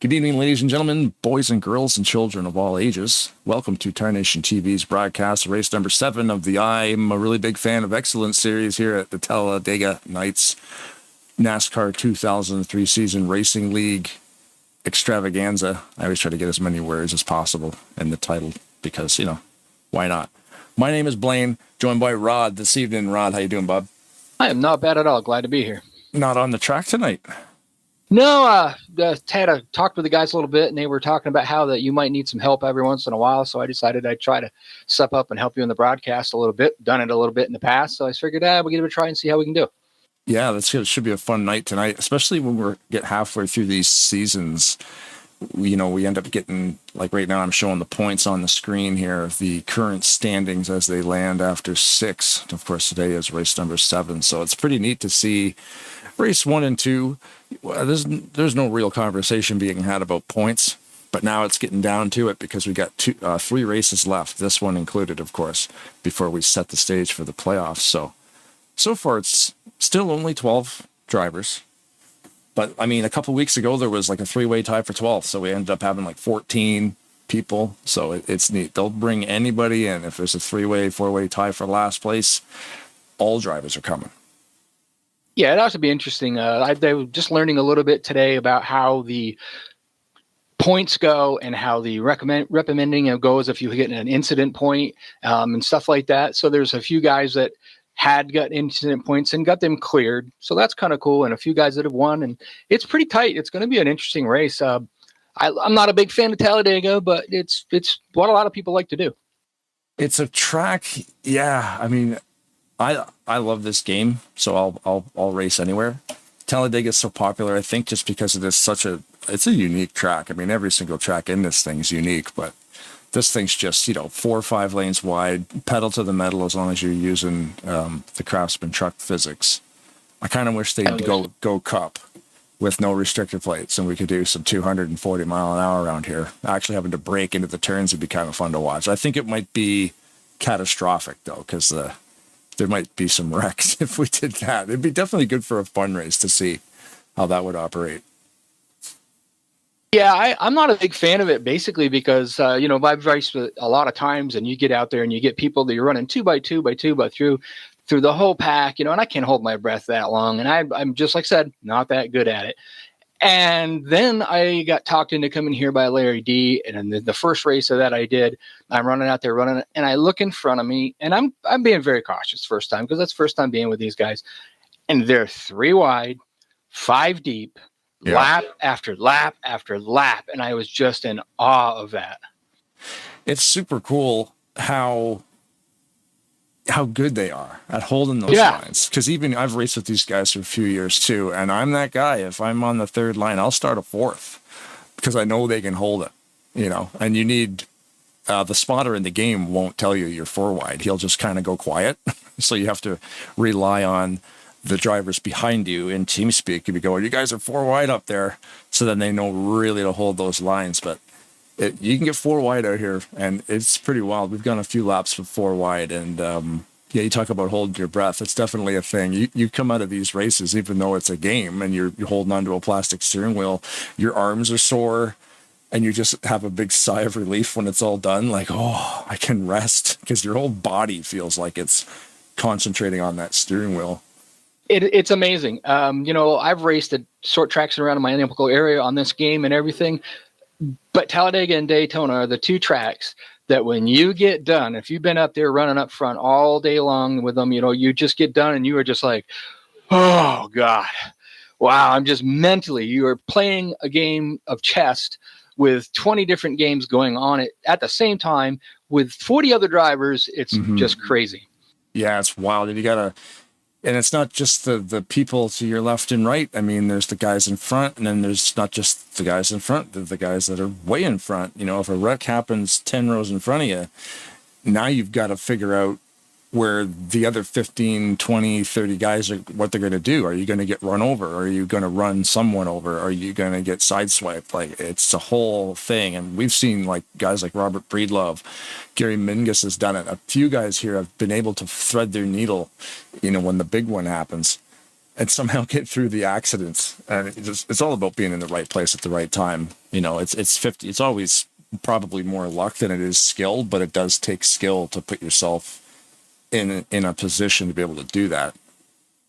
Good evening, ladies and gentlemen, boys and girls and children of all ages. Welcome to Tarnation TV's broadcast, race number 7 of the I'm a Really Big Fan of Excellence series here at the Talladega Nights NASCAR 2003 Season Racing League Extravaganza. I always try to get as many words as possible in the title because, why not? My name is Blaine, joined by Rod this evening. Rod, how you doing, bub? I am not bad at all. Glad to be here. Not on the track tonight. No, Tad, talked with the guys a little bit, and they were talking about how that you might need some help every once in a while. So I decided I'd try to step up and help you in the broadcast a little bit. Done it a little bit in the past, so I figured we'll give it a try and see how we can do. Yeah, it should be a fun night tonight, especially when we get halfway through these seasons. We end up getting, like right now I'm showing the points on the screen here of the current standings as they land after 6. Of course, today is race number 7, so it's pretty neat to see race 1 and 2. There's no real conversation being had about points, but now it's getting down to it because we got 3 races left, this one included, of course, before we set the stage for the playoffs. So far it's still only 12 drivers. But, a couple weeks ago, there was like a 3-way tie for 12th, so we ended up having like 14 people. So it's neat. They'll bring anybody in. If there's a 3-way, 4-way tie for last place, all drivers are coming. Yeah, it ought to be interesting. I was just learning a little bit today about how the points go and how the recommending goes if you hit an incident point and stuff like that. So there's a few guys that had got incident points and got them cleared. So that's kind of cool. And a few guys that have won. And it's pretty tight. It's going to be an interesting race. I'm not a big fan of Talladega, but it's what a lot of people like to do. It's a track. Yeah. I love this game, so I'll race anywhere. Talladega is so popular, I think, just because it is it's a unique track. Every single track in this thing is unique, but this thing's just, 4 or 5 lanes wide, pedal to the metal as long as you're using the Craftsman truck physics. I kind of wish they'd go Cup with no restrictor plates and we could do some 240 mile an hour around here. Actually having to brake into the turns would be kind of fun to watch. I think it might be catastrophic, though, because there might be some wrecks if we did that. It'd be definitely good for a fun race to see how that would operate. Yeah, I'm not a big fan of it, basically because, I've raced a lot of times and you get out there and you get people that you're running 2x2 through the whole pack, and I can't hold my breath that long. And I'm just, like I said, not that good at it. And then I got talked into coming here by Larry D. And then the first race of that I did, I'm running out there and I look in front of me and I'm being very cautious first time because that's first time being with these guys. And they're 3 wide, 5 deep, yeah, lap after lap after lap. And I was just in awe of that. It's super cool how good they are at holding those lines. Because even I've raced with these guys for a few years too, and I'm that guy. If I'm on the 3rd line, I'll start a 4th because I know they can hold it. And you need the spotter in the game won't tell you you're 4 wide. He'll just kind of go quiet. So you have to rely on the drivers behind you in TeamSpeak. You go, you guys are 4 wide up there, so then they know really to hold those lines. But you can get 4 wide out here, and it's pretty wild. We've gone a few laps with 4 wide, and you talk about holding your breath. It's definitely a thing. You come out of these races, even though it's a game, and you're holding onto a plastic steering wheel, your arms are sore, and you just have a big sigh of relief when it's all done. Like, oh, I can rest, because your whole body feels like it's concentrating on that steering wheel. It's amazing. I've raced at short tracks around my local area on this game and everything. But Talladega and Daytona are the 2 tracks that when you get done, if you've been up there running up front all day long with them, you just get done and you are just like, oh, God, wow. I'm just mentally, you are playing a game of chess with 20 different games going on at the same time with 40 other drivers. It's just crazy. Yeah, it's wild. And it's not just the people to your left and right. There's the guys in front, and then there's not just the guys in front, the guys that are way in front. If a wreck happens 10 rows in front of you, now you've got to figure out where the other 15, 20, 30 guys are, what they're going to do. Are you going to get run over? Are you going to run someone over? Are you going to get sideswiped? Like, it's a whole thing. And we've seen like guys like Robert Breedlove, Gary Mingus has done it. A few guys here have been able to thread their needle, when the big one happens. and somehow get through the accidents. And it's all about being in the right place at the right time. You know, it's 50. It's always probably more luck than it is skill, but it does take skill to put yourself in a position to be able to do that.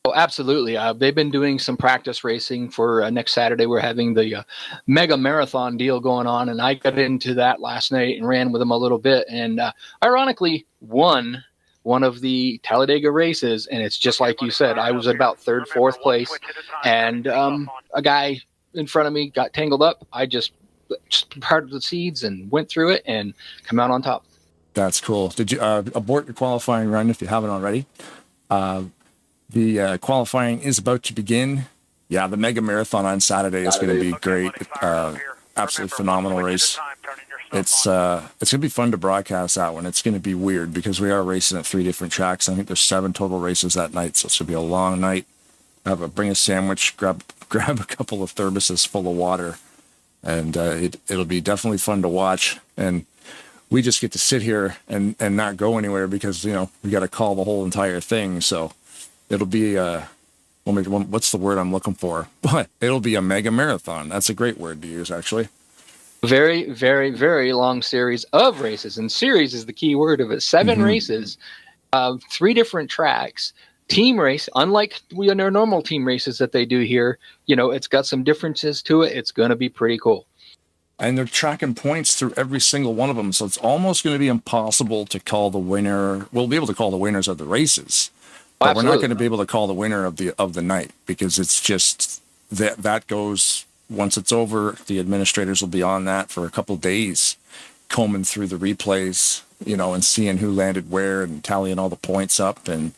Oh, absolutely. They've been doing some practice racing for next Saturday. We're having the mega marathon deal going on, and I got into that last night and ran with them a little bit, and ironically won one of the Talladega races. And it's just like you said, I was at about third, fourth place, and a guy in front of me got tangled up. I just parted the seeds and went through it and come out on top. That's cool. Did you abort your qualifying run if you haven't already? The qualifying is about to begin. Yeah, the mega marathon on Saturday is going to be great. Absolutely phenomenal race. It's going to be fun to broadcast that one. It's going to be weird because we are racing at 3 different tracks. I think there's 7 total races that night, so it's going to be a long night. Bring a sandwich, grab a couple of thermoses full of water, and it'll be definitely fun to watch. And we just get to sit here and not go anywhere because, you know, we got to call the whole entire thing. So it'll be what's the word I'm looking for? But it'll be a mega marathon. That's a great word to use, actually. Very, very, very long series of races, and series is the key word of it. 7 races, 3 different tracks. Team race, unlike our normal team races that they do here, you know, it's got some differences to it. It's going to be pretty cool. And they're tracking points through every single one of them, so it's almost going to be impossible to call the winner. We'll be able to call the winners of the races, but we're not going to be able to call the winner of the night, because it's just that goes once it's over. The administrators will be on that for a couple of days, combing through the replays, you know, and seeing who landed where and tallying all the points up, and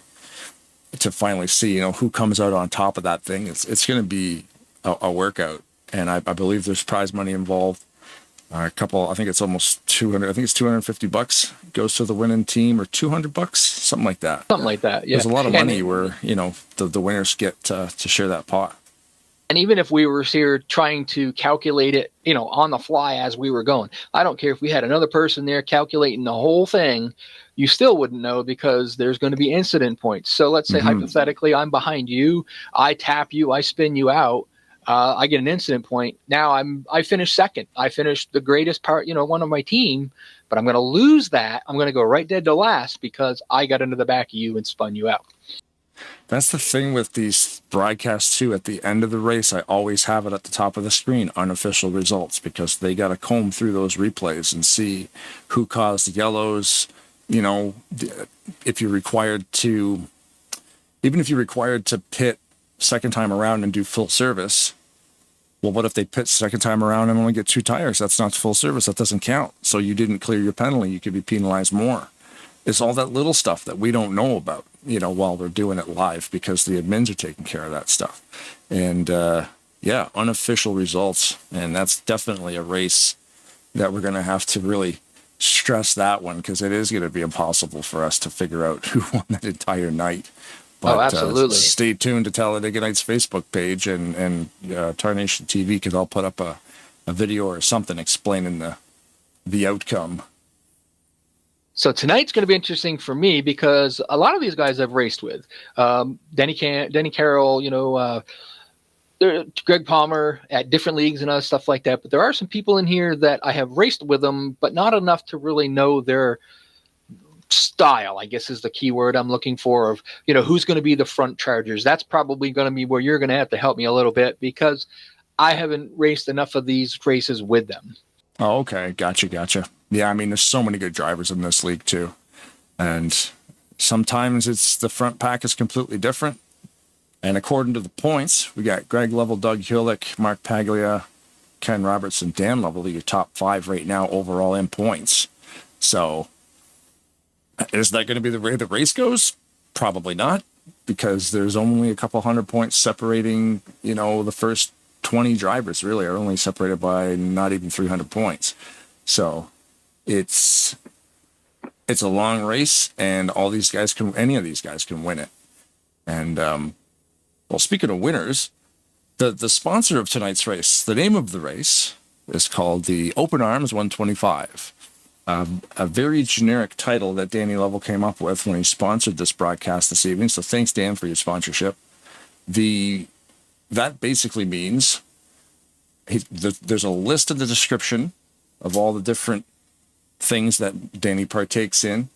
to finally see, you know, who comes out on top of that thing. It's going to be a workout, and I believe there's prize money involved. I think it's almost 200. I think it's $250 goes to the winning team, or $200, something like that. Something like that. Yeah. There's a lot of money where, you know, the winners get to share that pot. And even if we were here trying to calculate it, you know, on the fly as we were going, I don't care if we had another person there calculating the whole thing, you still wouldn't know, because there's going to be incident points. So let's say hypothetically, I'm behind you, I tap you, I spin you out. I get an incident point. Now I finished second. I finished the greatest part, you know, one of my team, but I'm going to lose that. I'm going to go right dead to last because I got into the back of you and spun you out. That's the thing with these broadcasts too. At the end of the race, I always have it at the top of the screen, unofficial results, because they got to comb through those replays and see who caused the yellows. You know, if you're required to pit second time around and do full service, well, what if they pit second time around and only get 2 tires? That's not full service. That doesn't count. So you didn't clear your penalty. You could be penalized more. It's all that little stuff that we don't know about, you know, while we're doing it live, because the admins are taking care of that stuff. And yeah, unofficial results. And that's definitely a race that we're going to have to really stress that one, because it is going to be impossible for us to figure out who won that entire night. But, absolutely. Stay tuned to Talladega Night's Facebook page and Tarnation TV, because I'll put up a video or something explaining the outcome. So tonight's going to be interesting for me, because a lot of these guys I've raced with, Denny Carroll, you know, Greg Palmer at different leagues and other stuff like that. But there are some people in here that I have raced with them, but not enough to really know their style, I guess is the key word I'm looking for, of, you know, who's going to be the front chargers. That's probably going to be where you're going to have to help me a little bit, because I haven't raced enough of these races with them. Oh, okay. Gotcha. Yeah, I mean, there's so many good drivers in this league too. And sometimes it's the front pack is completely different. And according to the points, we got Greg Lovell, Doug Hulick, Mark Paglia, Ken Roberts, and Dan Lovell, your top 5 right now overall in points. So is that going to be the way the race goes? Probably not, because there's only a couple hundred points separating, you know, the first 20 drivers really are only separated by not even 300 points. So it's a long race, and any of these guys can win it. And, well, speaking of winners, the sponsor of tonight's race, the name of the race is called the Open Arms 125. A very generic title that Danny Lovell came up with when he sponsored this broadcast this evening. So thanks, Dan, for your sponsorship. That basically means there's a list in the description of all the different things that Danny partakes in.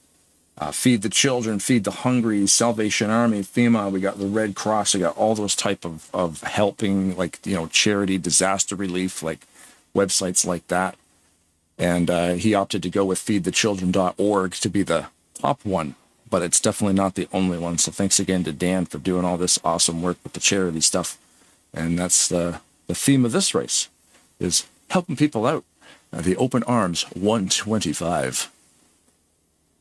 Feed the Children, Feed the Hungry, Salvation Army, FEMA. We got the Red Cross. We got all those type of helping, like, charity, disaster relief, like websites like that. And he opted to go with feedthechildren.org to be the top one, but it's definitely not the only one. So thanks again to Dan for doing all this awesome work with the charity stuff. And that's the theme of this race, is helping people out. The Open Arms 125.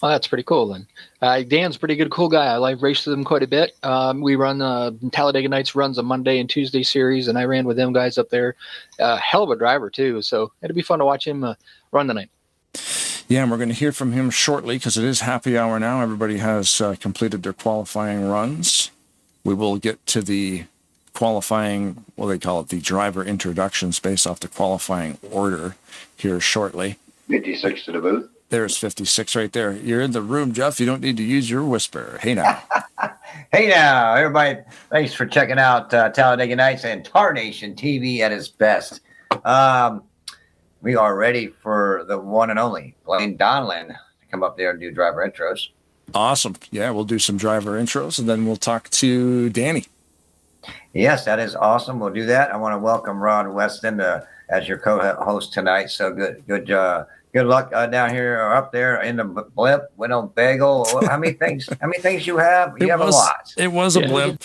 Well, that's pretty cool then. Dan's a pretty good, cool guy. I like race with him quite a bit. We run Talladega Nights runs a Monday and Tuesday series, and I ran with them guys up there. Hell of a driver too, so it'd be fun to watch him run tonight. Yeah, and we're going to hear from him shortly because it is happy hour now. Everybody has completed their qualifying runs. We will get to the qualifying, what they call it, the driver introductions based off the qualifying order here shortly. 56 to the booth. There's 56 right there. You're in the room, Jeff. You don't need to use your whisper. Hey now. Hey now, everybody. Thanks for checking out Talladega Nights and Tarnation TV at its best. We are ready for the one and only Blaine Donlin to come up there and do driver intros. Awesome. Yeah, we'll do some driver intros, and then we'll talk to Danny. Yes, that is awesome. We'll do that. I want to welcome Ron Weston as your co-host tonight. So good luck down here or up there in the blimp, Winnebago. How many things? How many things you have? You have a lot. It was a blimp.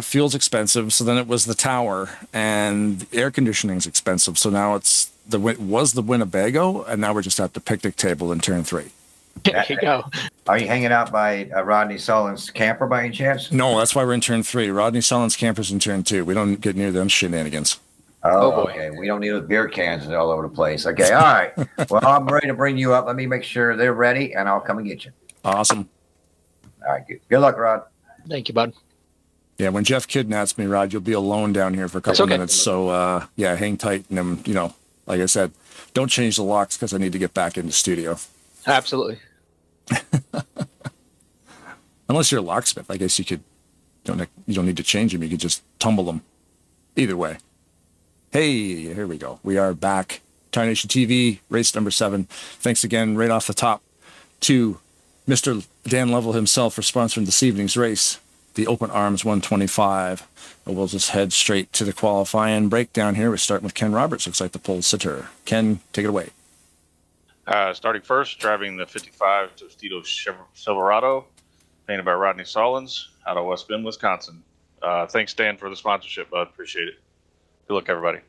Fuel's expensive, so then it was the tower, and the air conditioning's expensive. So now it was the Winnebago, and now we're just at the picnic table in turn 3. There you go. Are you hanging out by Rodney Sullivan's camper by any chance? No, that's why we're in turn 3. Rodney Sullivan's camper's in turn 2. We don't get near them shenanigans. Oh, boy. Okay. We don't need those beer cans all over the place. Okay, all right. Well, I'm ready to bring you up. Let me make sure they're ready, and I'll come and get you. Awesome. All right, good luck, Rod. Thank you, bud. Yeah, when Jeff kidnaps me, Rod, you'll be alone down here for a couple minutes. So, yeah, hang tight. And, like I said, don't change the locks because I need to get back in the studio. Absolutely. Unless you're a locksmith, I guess you don't need to change them. You could just tumble them. Either way. Hey, here we go. We are back. Tarnation TV, race number 7. Thanks again, right off the top, to Mr. Dan Lovell himself for sponsoring this evening's race, the Open Arms 125. And we'll just head straight to the qualifying breakdown here. We're starting with Ken Roberts, looks like the pole sitter. Ken, take it away. Starting first, driving the 55 Tostitos Silverado, painted by Rodney Sollins out of West Bend, Wisconsin. Thanks, Dan, for the sponsorship, bud. Appreciate it. Good luck, everybody.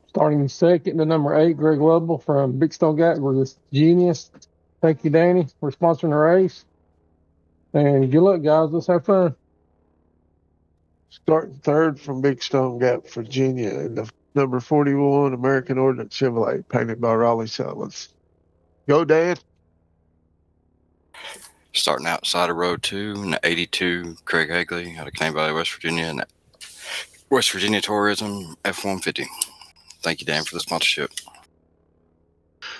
Starting second to number 8, Greg Lovell from Big Stone Gap. We're just genius. Thank you, Danny, for sponsoring the race. And good luck, guys. Let's have fun. Starting third from Big Stone Gap, Virginia, in the number 41 American Ordnance Chevrolet, painted by Raleigh Sellers. Go, Dan. Starting outside of row 2 in the 82 Craig Hagley out of Cane Valley, West Virginia, and West Virginia Tourism F-150. Thank you, Dan, for the sponsorship.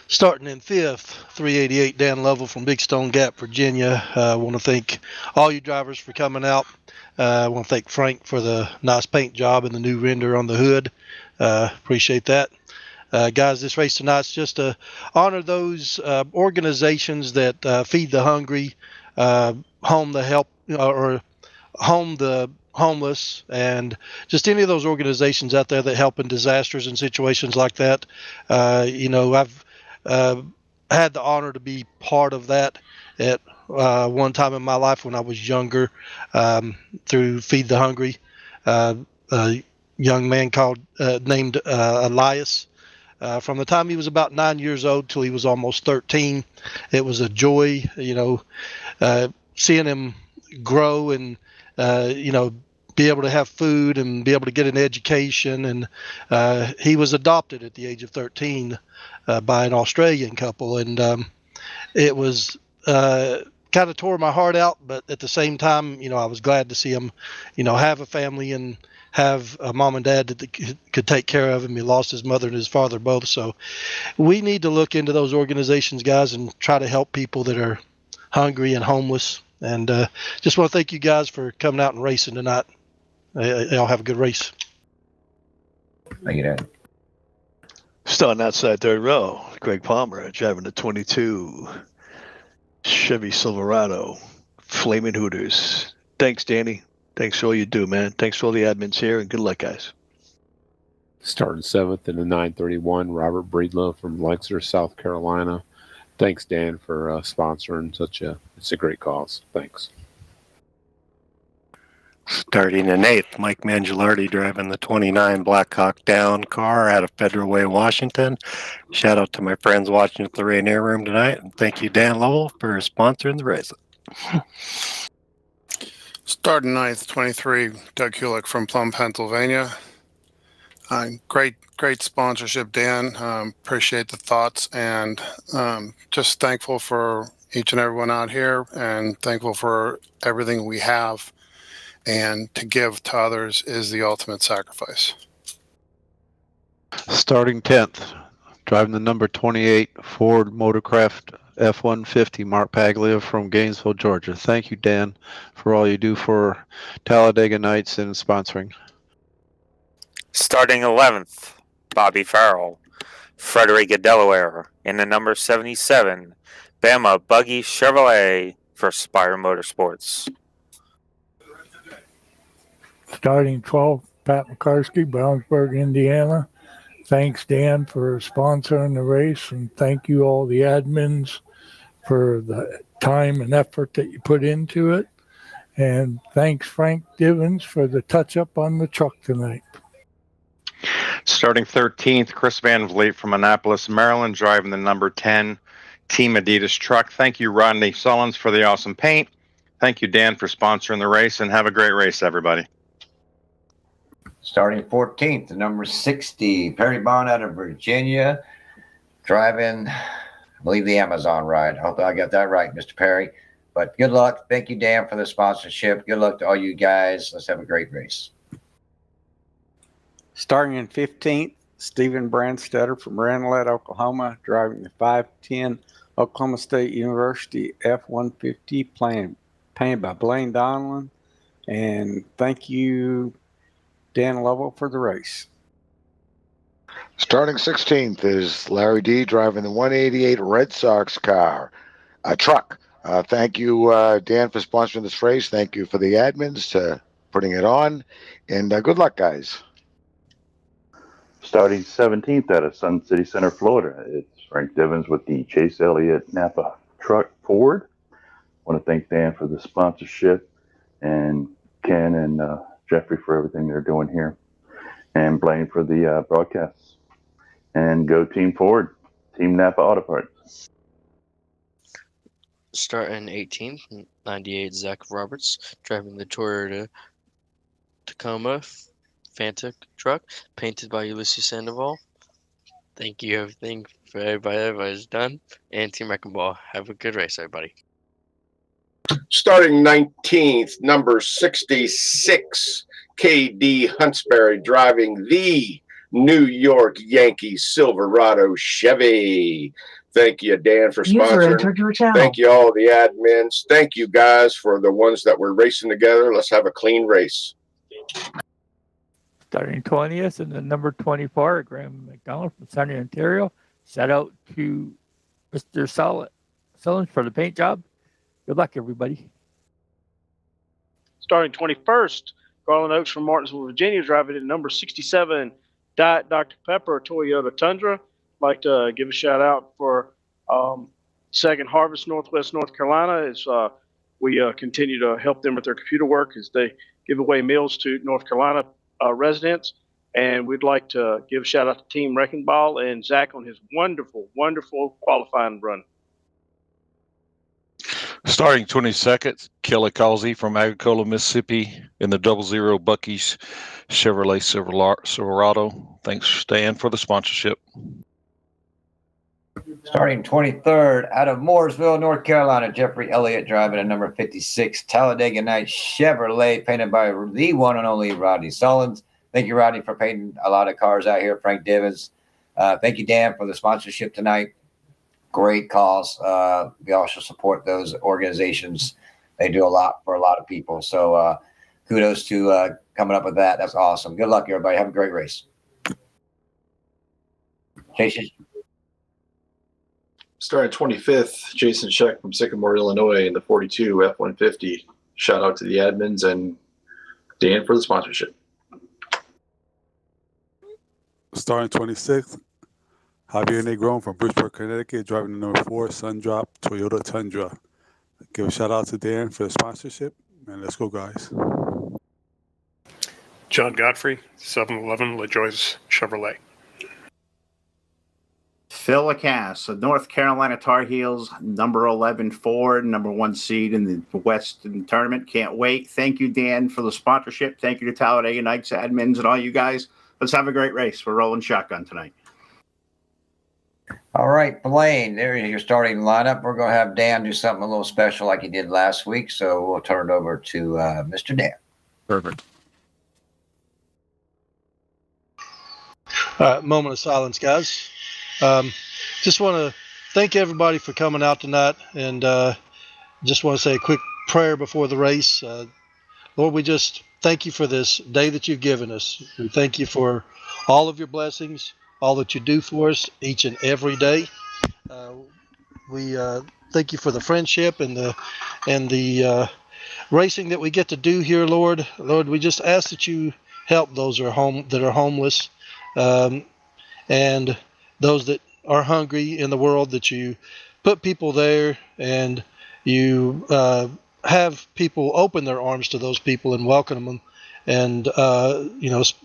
Starting in 5th, 388 Dan Lovell from Big Stone Gap, Virginia. I want to thank all you drivers for coming out. I want to thank Frank for the nice paint job and the new render on the hood. Appreciate that. Guys, this race tonight's just to honor those organizations that feed the hungry, home the help, or home the homeless, and just any of those organizations out there that help in disasters and situations like that. I've had the honor to be part of that at one time in my life when I was younger, through Feed the Hungry. A young man named Elias. From the time he was about 9 years old till he was almost 13, it was a joy, seeing him grow and, be able to have food and be able to get an education. And he was adopted at the age of 13 by an Australian couple. And it was kind of tore my heart out. But at the same time, I was glad to see him, have a family and have a mom and dad that could take care of him. He lost his mother and his father both. So we need to look into those organizations, guys, and try to help people that are hungry and homeless. And just want to thank you guys for coming out and racing tonight. Y'all have a good race. Thank you, Dan. Starting outside third row, Greg Palmer driving the 22 Chevy Silverado, Flaming Hooters. Thanks, Danny. Thanks for all you do, man. Thanks for all the admins here, and good luck, guys. Starting seventh in the 931, Robert Breedlove from Lancaster, South Carolina. Thanks, Dan, for sponsoring it's a great cause. Thanks. Starting in eighth, Mike Mangialardi driving the 29 Blackhawk Down car out of Federal Way, Washington. Shout out to my friends watching at the Rainier Room tonight, and thank you, Dan Lovell, for sponsoring the race. Starting ninth, 23, Doug Kulick from Plum, Pennsylvania. Great sponsorship, Dan. Appreciate the thoughts, and just thankful for each and everyone out here, and thankful for everything we have. And to give to others is the ultimate sacrifice. Starting 10th, driving the number 28 Ford Motorcraft F-150, Mark Paglia from Gainesville, Georgia. Thank you, Dan, for all you do for Talladega Nights and sponsoring. Starting 11th, Bobby Farrell, Frederica, Delaware, in the number 77 Bama Buggy Chevrolet for Spire Motorsports. Starting 12th, Pat McCarsky, Brownsburg, Indiana. Thanks, Dan, for sponsoring the race, and thank you all the admins for the time and effort that you put into it. And thanks, Frank Divins, for the touch-up on the truck tonight. Starting 13th, Chris Van Vliet from Annapolis, Maryland, driving the number 10 Team Adidas truck. Thank you, Rodney Sullins, for the awesome paint. Thank you, Dan, for sponsoring the race, and have a great race, everybody. Starting 14th, the number 60, Perry Bond out of Virginia, driving, I believe, the Amazon ride. I hope I got that right, Mr. Perry. But good luck. Thank you, Dan, for the sponsorship. Good luck to all you guys. Let's have a great race. Starting in 15th, Stephen Brandstetter from Ranelette, Oklahoma, driving the 510 Oklahoma State University F-150 painted by Blaine Donlin. And thank you, Dan Lovell, for the race. Starting 16th is Larry D driving the 188 Red Sox car, a truck. Thank you, Dan, for sponsoring this race. Thank you for the admins putting it on. And good luck, guys. Starting 17th out of Sun City Center, Florida, it's Frank Divins with the Chase Elliott Napa truck Ford. I want to thank Dan for the sponsorship, and Ken and Jeffrey for everything they're doing here, and Blaine for the broadcasts. And go Team Ford, Team Napa Auto Parts. Starting 18th, 98 Zach Roberts, driving the Toyota Tacoma Fanta truck, painted by Ulysses Sandoval. Thank you, everything for everybody's done. And Team Wrecking Ball, have a good race, everybody. Starting 19th, number 66, KD Huntsberry, driving the New York Yankees Silverado Chevy. Thank you, Dan, for sponsoring. Thank you, all the admins. Thank you, guys, for the ones that were racing together. Let's have a clean race. Starting 20th in the number 24, Graham McDonald from Sunny, Ontario. Shout out to Mr. Sullins for the paint job. Good luck, everybody. Starting 21st, Garland Oaks from Martinsville, Virginia, driving at number 67, Diet Dr. Pepper, Toyota Tundra. I'd like to give a shout out for Second Harvest, Northwest North Carolina, as we continue to help them with their computer work as they give away meals to North Carolina residents. And we'd like to give a shout out to Team Wrecking Ball and Zach on his wonderful, wonderful qualifying run. Starting 22nd, Kelly Causey from Agricola, Mississippi, in the 00 Buc-ee's Chevrolet Silverado. Thanks, Stan, for the sponsorship. Starting 23rd, out of Mooresville, North Carolina, Jeffrey Elliott driving a number 56 Talladega Night Chevrolet, painted by the one and only Rodney Sullins. Thank you, Rodney, for painting a lot of cars out here. Frank Divins. Thank you, Dan, for the sponsorship tonight. Great cause. We also support those organizations they do a lot for a lot of people. So kudos to coming up with that. That's awesome. Good luck, everybody. Have a great race. Jason. Starting 25th, Jason Scheck from Sycamore, Illinois in the 42 F-150. Shout out to the admins and Dan for the sponsorship. Starting 26th, Javier Negron from Bridgeport, Connecticut, driving the number 4 Sundrop Toyota Tundra. Give a shout out to Dan for the sponsorship, and let's go, guys. John Godfrey, 711 LaJoyce Chevrolet. Phil Lacasse, the North Carolina Tar Heels, number 11 Ford, number 1 seed in the Western tournament. Can't wait. Thank you, Dan, for the sponsorship. Thank you to Talladega Nights admins and all you guys. Let's have a great race. We're rolling shotgun tonight. All right, Blaine, there's your starting lineup. We're going to have Dan do something a little special like he did last week, so we'll turn it over to Mr. Dan. Perfect. Moment of silence, guys. Just want to thank everybody for coming out tonight, and just want to say a quick prayer before the race. Lord, we just thank you for this day that you've given us. We thank you for all of your blessings, all that you do for us each and every day. We thank you for the friendship and the racing that we get to do here, Lord. Lord, we just ask that you help those that are homeless, and those that are hungry in the world, that you put people there and you have people open their arms to those people and welcome them. And,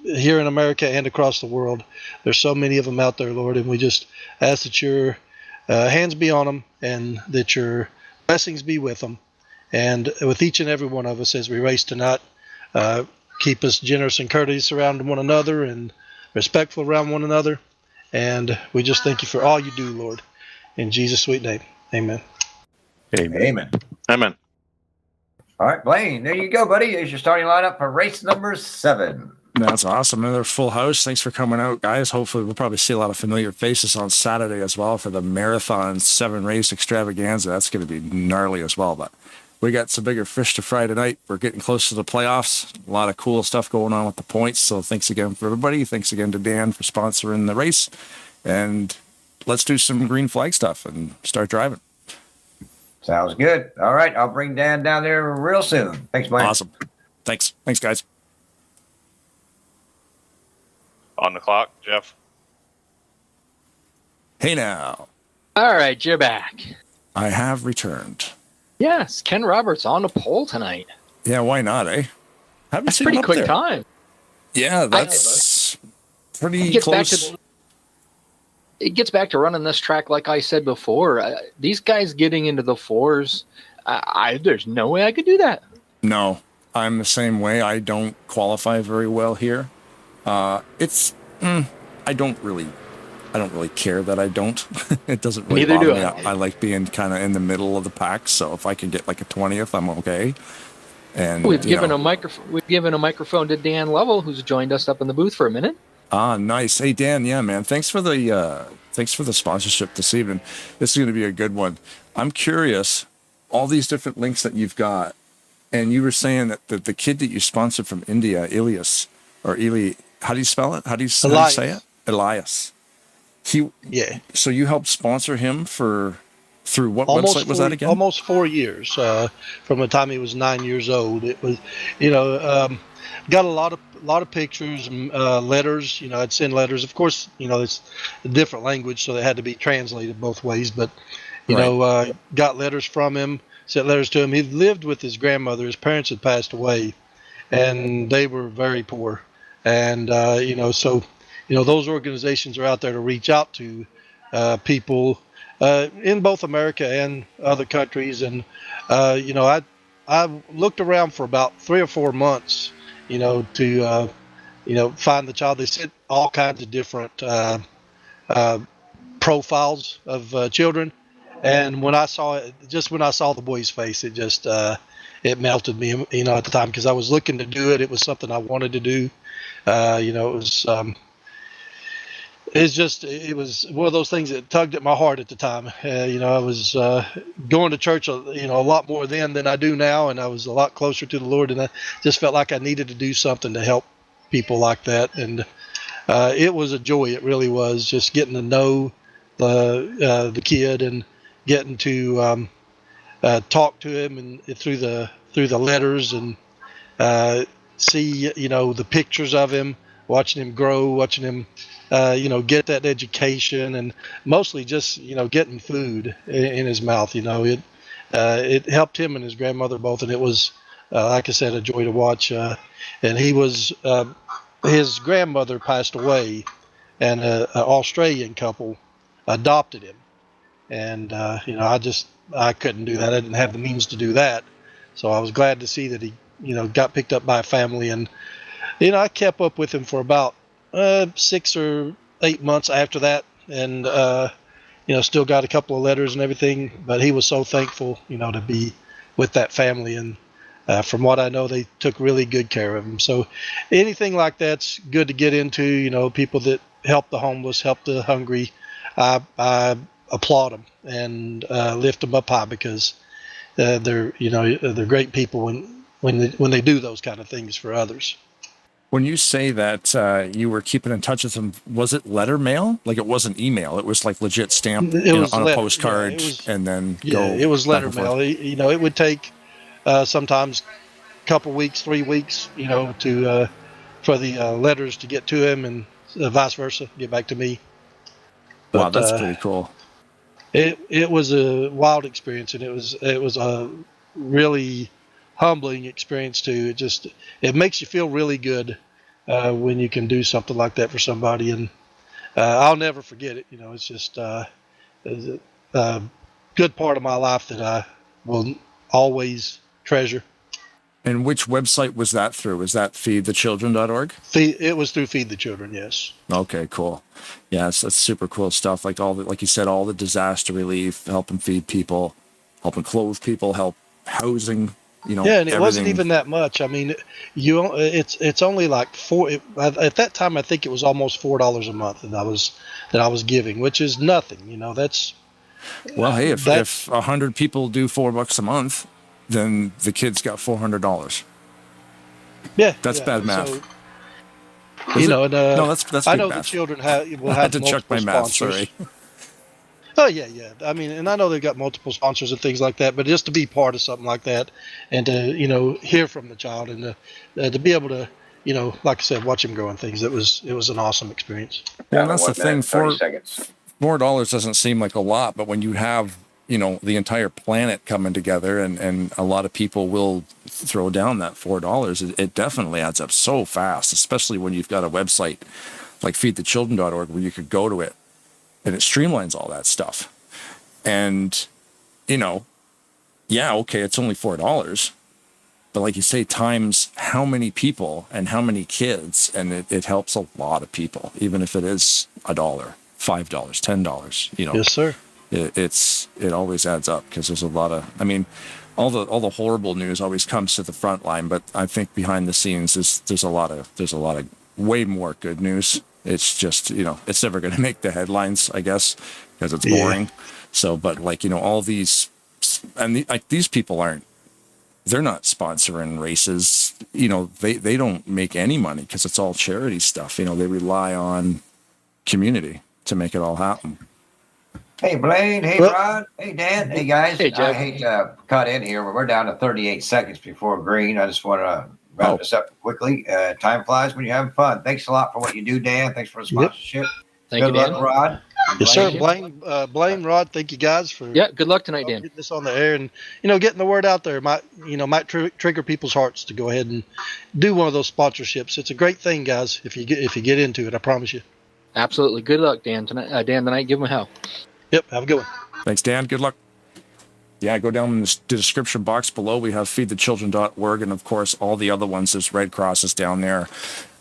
here in America and across the world, there's so many of them out there, Lord, and we just ask that your hands be on them and that your blessings be with them and with each and every one of us as we race tonight. Keep us generous and courteous around one another and respectful around one another. And we just thank you for all you do, Lord. In Jesus' sweet name, amen. Amen. Amen. All right, Blaine, there you go, buddy. There's your starting lineup for race number 7. That's awesome. Another full house. Thanks for coming out, guys. Hopefully we'll probably see a lot of familiar faces on Saturday as well for the Marathon 7-race extravaganza. That's going to be gnarly as well. But we got some bigger fish to fry tonight. We're getting close to the playoffs. A lot of cool stuff going on with the points. So thanks again for everybody. Thanks again to Dan for sponsoring the race. And let's do some green flag stuff and start driving. Sounds good. All right, I'll bring Dan down there real soon. Thanks, Blaine. Awesome. Thanks, guys. On the clock, Jeff. Hey now. All right, you're back. I have returned. Yes, Ken Roberts on the pole tonight. Yeah, why not, eh? Haven't That's seen pretty him up quick there. time. Yeah, that's pretty close. It gets back to running this track like I said before. These guys getting into the 4s, there's no way I could do that. No, I'm the same way. I don't qualify very well here. I don't really care that I don't. It doesn't really Neither bother do me. I. I like being kind of in the middle of the pack. So if I can get like a 20th, I'm okay. And We've given a microphone to Dan Lovell, who's joined us up in the booth for a minute. Ah, nice. Hey, Dan. Yeah, man. Thanks for the sponsorship this evening. This is going to be a good one. I'm curious, all these different links that you've got, and you were saying that the kid that you sponsored from India, Elias, or Eli, how do you spell it? How do you say it? Elias. So you helped sponsor him through what website was that again? Almost 4 years from the time he was 9 years old. It was, got a lot of pictures and letters. I'd send letters. Of course, it's a different language, so they had to be translated both ways. But got letters from him, sent letters to him. He lived with his grandmother. His parents had passed away, and they were very poor. And those organizations are out there to reach out to people in both America and other countries. And I looked around for about 3 or 4 months. To find the child. They sent all kinds of different profiles of children, and when I saw the boy's face, it just it melted me, at the time, because I was looking to do it. It was something I wanted to do. It was it was one of those things that tugged at my heart at the time. I was going to church, a lot more then than I do now, and I was a lot closer to the Lord, and I just felt like I needed to do something to help people like that. And it was a joy. It really was, just getting to know the kid and getting to talk to him and through the letters and see the pictures of him, watching him grow, watching him get that education, and mostly just getting food in his mouth. It helped him and his grandmother both, and it was like I said, a joy to watch. And he was his grandmother passed away, and an Australian couple adopted him, and I couldn't do that. I didn't have the means to do that, so I was glad to see that he got picked up by a family. And I kept up with him for about 6 or 8 months after that, and still got a couple of letters and everything. But he was so thankful, to be with that family, and from what I know, they took really good care of him. So anything like that's good to get into. People that help the homeless, help the hungry, I applaud them and lift them up high, because they're great people when they do those kind of things for others. When you say that you were keeping in touch with them, was it letter mail? Like, it wasn't email. It was like legit stamped on a postcard, and then it was letter mail. It would take sometimes a couple weeks, 3 weeks, for the letters to get to him, and vice versa, get back to me. Wow, But, that's pretty cool. It was a wild experience, and it was a really humbling experience too. It makes you feel really good when you can do something like that for somebody, and I'll never forget it. It's just a good part of my life that I will always treasure. And which website was that through? Was that feedthechildren.org? It was through Feed the Children, yes. Okay, cool. Yes, that's super cool stuff. Like like you said, all the disaster relief, helping feed people, helping clothe people, help housing. Yeah, and it everything. wasn't even that much. I mean, it's only like at that time. I think it was almost $4 a month that I was giving, which is nothing. That's well, hey, if 100 people do $4 a month, then the kid's got $400. Yeah, that's bad math. So, no, that's I good know math. the children will I have had to check multiple my math. sponsors. Sorry. Oh yeah. I mean, and I know they've got multiple sponsors and things like that, but just to be part of something like that, and to hear from the child, and to be able to like I said, watch him grow and things, it was an awesome experience. Yeah, that's the thing. $4 doesn't seem like a lot, but when you have the entire planet coming together, and a lot of people will throw down that $4, it definitely adds up so fast, especially when you've got a website like feedthechildren.org where you could go to it and it streamlines all that stuff. And okay, it's only $4, but like you say, times how many people and how many kids, and it helps a lot of people, even if it is $1, $5, $10. Yes, sir. It always adds up, because there's a lot of, I mean, all the horrible news always comes to the front line, but I think behind the scenes there's a lot of way more good news. It's just it's never going to make the headlines, I guess, because it's boring. Yeah. So, but all these, and these people they're not sponsoring races. They don't make any money, because it's all charity stuff. They rely on community to make it all happen. Hey, Blaine. Hey, Rod. Hey, Dan. Hey, guys. Hey, Jeff. I hate to cut in here, but we're down to 38 seconds before green. I just want to wrap this up quickly. Time flies when you're having fun. Thanks a lot for what you do, Dan. Thanks for the sponsorship. Thank you, Good Dan. luck, Rod. Yes, sir. Blaine, Rod, thank you guys for good luck tonight, Dan. Getting this on the air, and getting the word out there might trigger people's hearts to go ahead and do one of those sponsorships. It's a great thing, guys. If you get into it, I promise you. Absolutely. Good luck, Dan. Tonight, give him a hell. Yep. Have a good one. Thanks, Dan. Good luck. Yeah, go down in the description box below. We have feedthechildren.org, and of course all the other ones. There's Red Crosses down there.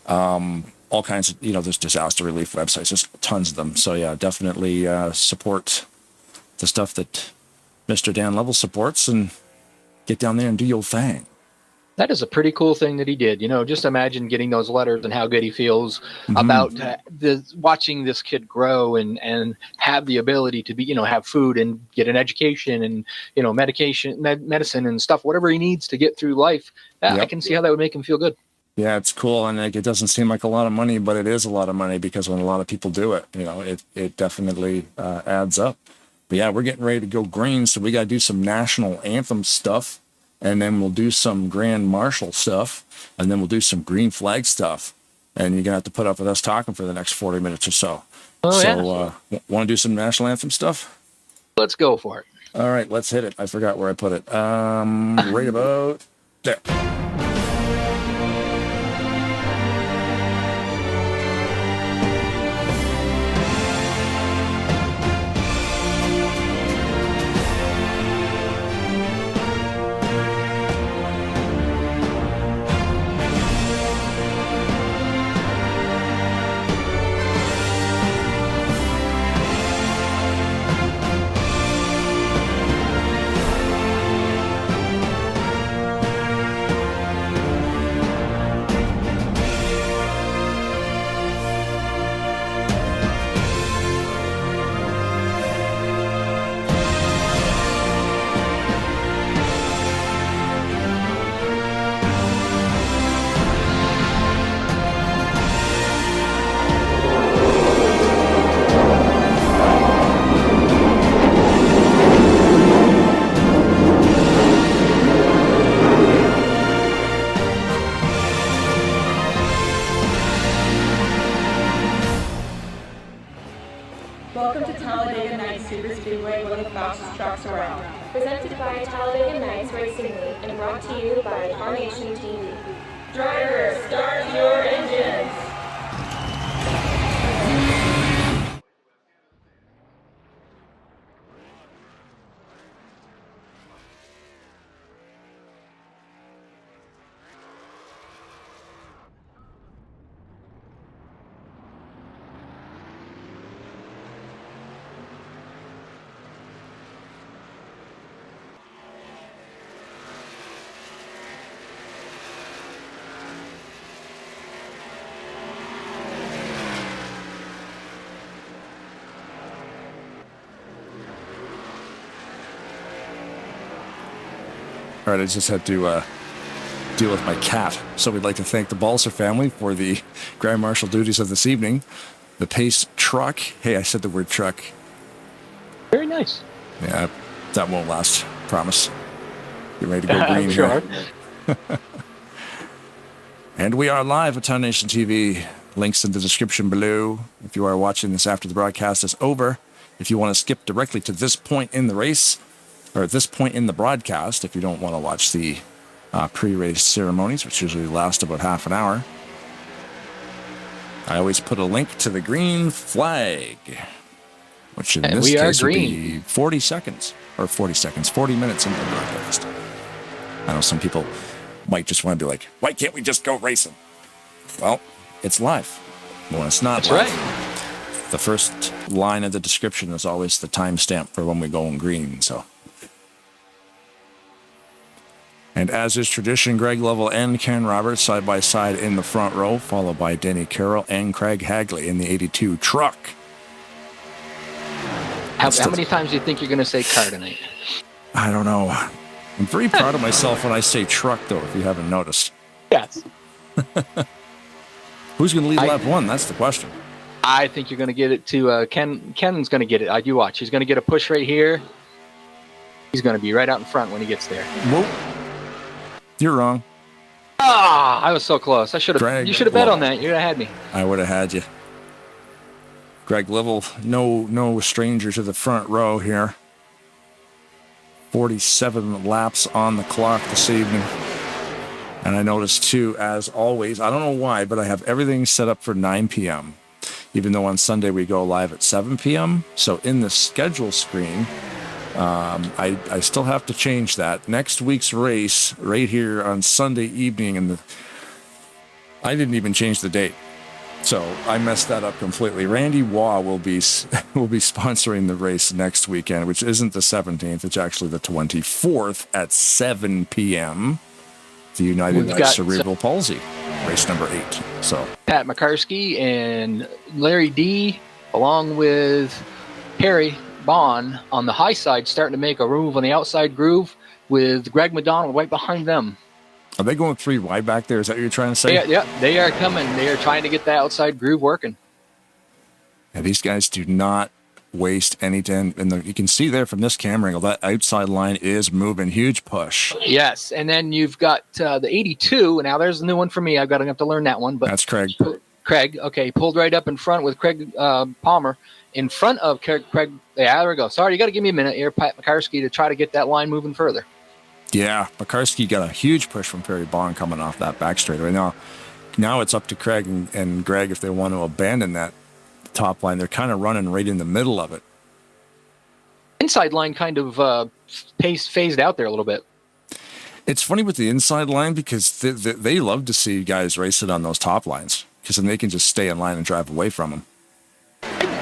All kinds of, there's disaster relief websites. There's tons of them. So yeah, definitely support the stuff that Mr. Dan Level supports, and get down there and do your thing. That is a pretty cool thing that he did. Just imagine getting those letters and how good he feels about watching this kid grow and have the ability to be, have food and get an education and, medicine and stuff, whatever he needs to get through life. I can see how that would make him feel good. Yeah, it's cool. And it doesn't seem like a lot of money, but it is a lot of money because when a lot of people do it, it definitely adds up. But yeah, we're getting ready to go green. So we got to do some national anthem stuff. And then we'll do some Grand Marshal stuff, and then we'll do some green flag stuff. And you're going to have to put up with us talking for the next 40 minutes or so. Want to do some national anthem stuff? Let's go for it. All right, let's hit it. I forgot where I put it. Right about there. Welcome to Talladega Nights SuperSpeedway, one of the fastest tracks around. Presented by Talladega Nights Racing League and brought to you by Tarnation TV. Drivers, start your engines! All right, I just had to deal with my cat. So we'd like to thank the Balser family for the Grand Marshal duties of this evening. The Pace truck. Hey, I said the word truck. Very nice. Yeah, that won't last. Promise. Get ready to go green sure. here. And we are live at Tarnation TV. Links in the description below. If you are watching this after the broadcast is over, if you want to skip directly to this point in the race, or at this point in the broadcast, if you don't want to watch the pre-race ceremonies, which usually last about half an hour, I always put a link to the green flag, which in this case would be 40 seconds, or 40 seconds, 40 minutes into the broadcast. I know some people might just want to be like, why can't we just go racing? Well, it's live. When it's not That's live, right. The first line of the description is always the timestamp for when we go in green, so... And as is tradition, Greg Lovell and Ken Roberts side by side in the front row, followed by Denny Carroll and Craig Hagley in the 82 truck. How many times do you think you're going to say car tonight? I don't know. I'm very proud of myself when I say truck, though, if you haven't noticed. Yes. Who's going to lead lap one? That's the question. I think you're going to get it to Ken. Ken's going to get it. You watch. He's going to get a push right here. He's going to be right out in front when he gets there. Whoa. You're wrong. Ah, I was so close. You should have bet on that. You'd have had me. I would have had you. Greg Lovell, no stranger to the front row here. 47 laps on the clock this evening. And I noticed too, as always, I don't know why, but I have everything set up for 9 p.m. Even though on Sunday we go live at 7 p.m. So in the schedule screen, I still have to change that. Next week's race right here on Sunday evening, and I didn't even change the date, so I messed that up completely. Randy Waugh will be sponsoring the race next weekend, which isn't the 17th. It's actually the 24th at 7 p.m. the United We've got Cerebral Palsy, race number 8. So Pat McCarsky and Larry D, along with Harry Bond on the high side, starting to make a move on the outside groove with Greg McDonald right behind them. are they going 3 wide back there? Is that what you're trying to say? Yeah, they are coming. They are trying to get the outside groove working. Yeah, these guys do not waste any time. And you can see there from this camera angle, that outside line is moving. Huge push. Yes, and then you've got the 82. Now there's a new one for me. I've got to have to learn that one. But that's Craig. Craig, okay, pulled right up in front with Craig Palmer in front of Craig. Yeah, there we go. Sorry, you got to give me a minute here, Pat McCarsky, to try to get that line moving further. Yeah, McCarsky got a huge push from Perry Bond coming off that back straightaway. Now it's up to Craig and Greg if they want to abandon that top line. They're kind of running right in the middle of it. Inside line kind of phased out there a little bit. It's funny with the inside line because they love to see guys race it on those top lines because then they can just stay in line and drive away from them.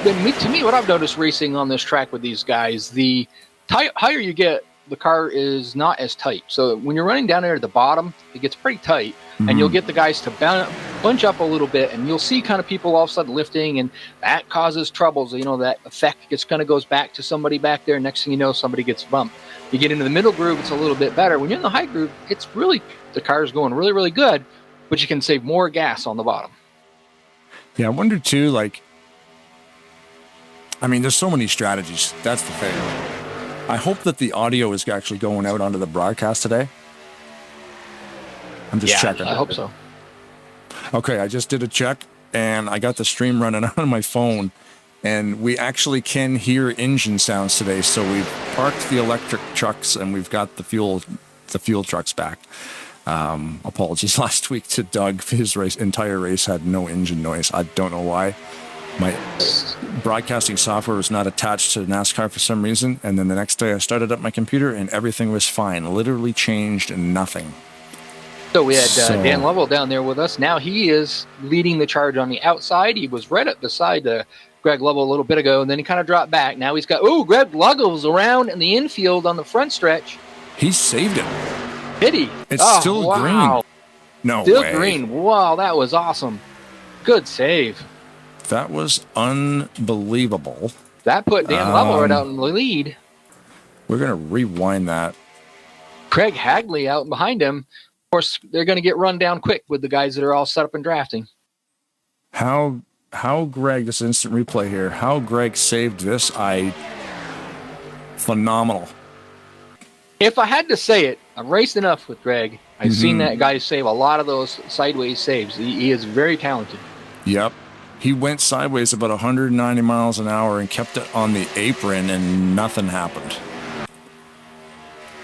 To me, what I've noticed racing on this track with these guys, the higher you get, the car is not as tight. So when you're running down there at the bottom, it gets pretty tight, and you'll get the guys to bunch up a little bit, and you'll see kind of people all of a sudden lifting, and that causes troubles. You know, that effect kind of goes back to somebody back there. Next thing you know, somebody gets bumped. You get into the middle groove, it's a little bit better. When you're in the high groove, it's really, the car's going really, really good, but you can save more gas on the bottom. Yeah, I wonder too, there's so many strategies. That's the thing. I hope that the audio is actually going out onto the broadcast today. I'm just checking. I hope so. Okay, I just did a check, and I got the stream running on my phone, and we actually can hear engine sounds today. So we've parked the electric trucks, and we've got the fuel trucks back. Apologies last week to Doug. His entire race had no engine noise. I don't know why. My broadcasting software was not attached to NASCAR for some reason, and then the next day I started up my computer and everything was fine. Literally changed and nothing. So we had Dan Lovell down there with us. Now he is leading the charge on the outside. He was right up beside Greg Lovell a little bit ago, and then he kind of dropped back. Now he's got, Greg Lovell's around in the infield on the front stretch. He saved it. Did he? It's still green. No still way. Green. Wow, that was awesome. Good save. That was unbelievable. That put Dan Lovell right out in the lead. We're going to rewind that. Craig Hagley out behind him. Of course, they're going to get run down quick with the guys that are all set up and drafting. How Greg, this instant replay here, how Greg saved this, phenomenal. If I had to say it, I've raced enough with Greg. I've seen that guy save a lot of those sideways saves. He is very talented. Yep. He went sideways about 190 miles an hour and kept it on the apron, and nothing happened.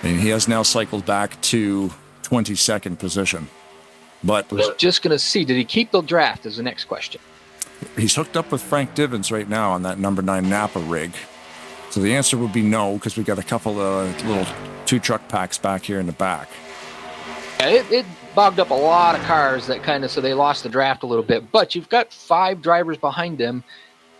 And he has now cycled back to 22nd position. But I was just going to see, did he keep the draft is the next question. He's hooked up with Frank Divens right now on that number 9 Napa rig. So the answer would be no, because we got a couple of little 2 truck packs back here in the back. Yeah, it bogged up a lot of cars that so they lost the draft a little bit. But you've got 5 drivers behind them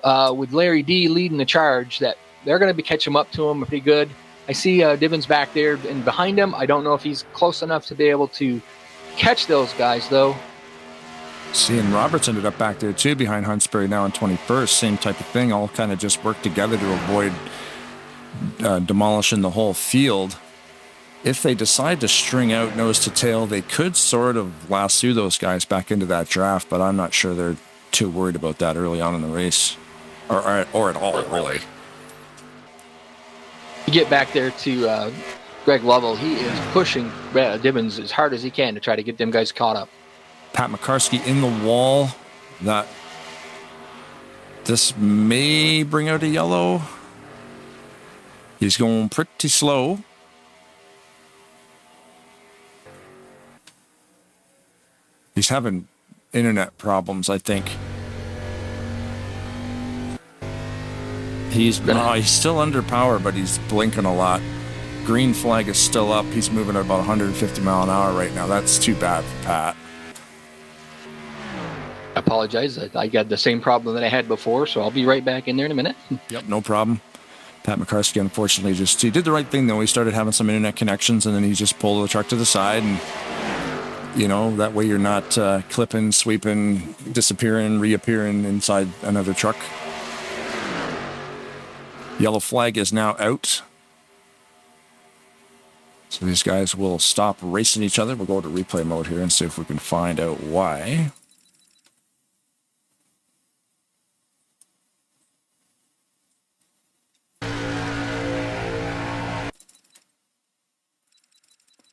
with Larry D leading the charge that they're going to be catching up to him pretty good. I see Divens back there and behind him. I don't know if he's close enough to be able to catch those guys, though. And Roberts ended up back there, too, behind Huntsbury now in 21st. Same type of thing. All kind of just work together to avoid demolishing the whole field. If they decide to string out nose to tail, they could sort of lasso those guys back into that draft, but I'm not sure they're too worried about that early on in the race. Or at all, really. You get back there to Greg Lovell. He is pushing Divens as hard as he can to try to get them guys caught up. Pat McCarsky in the wall. This may bring out a yellow. He's going pretty slow. He's having internet problems, I think. He's still under power, but he's blinking a lot. Green flag is still up. He's moving at about 150 mile an hour right now. That's too bad for Pat. I apologize. I got the same problem that I had before, so I'll be right back in there in a minute. Yep, no problem. Pat McCarsky, unfortunately, he did the right thing, though. He started having some internet connections, and then he just pulled the truck to the side, and You know, that way you're not clipping, sweeping, disappearing, reappearing inside another truck. Yellow flag is now out. So these guys will stop racing each other. We'll go to replay mode here and see if we can find out why.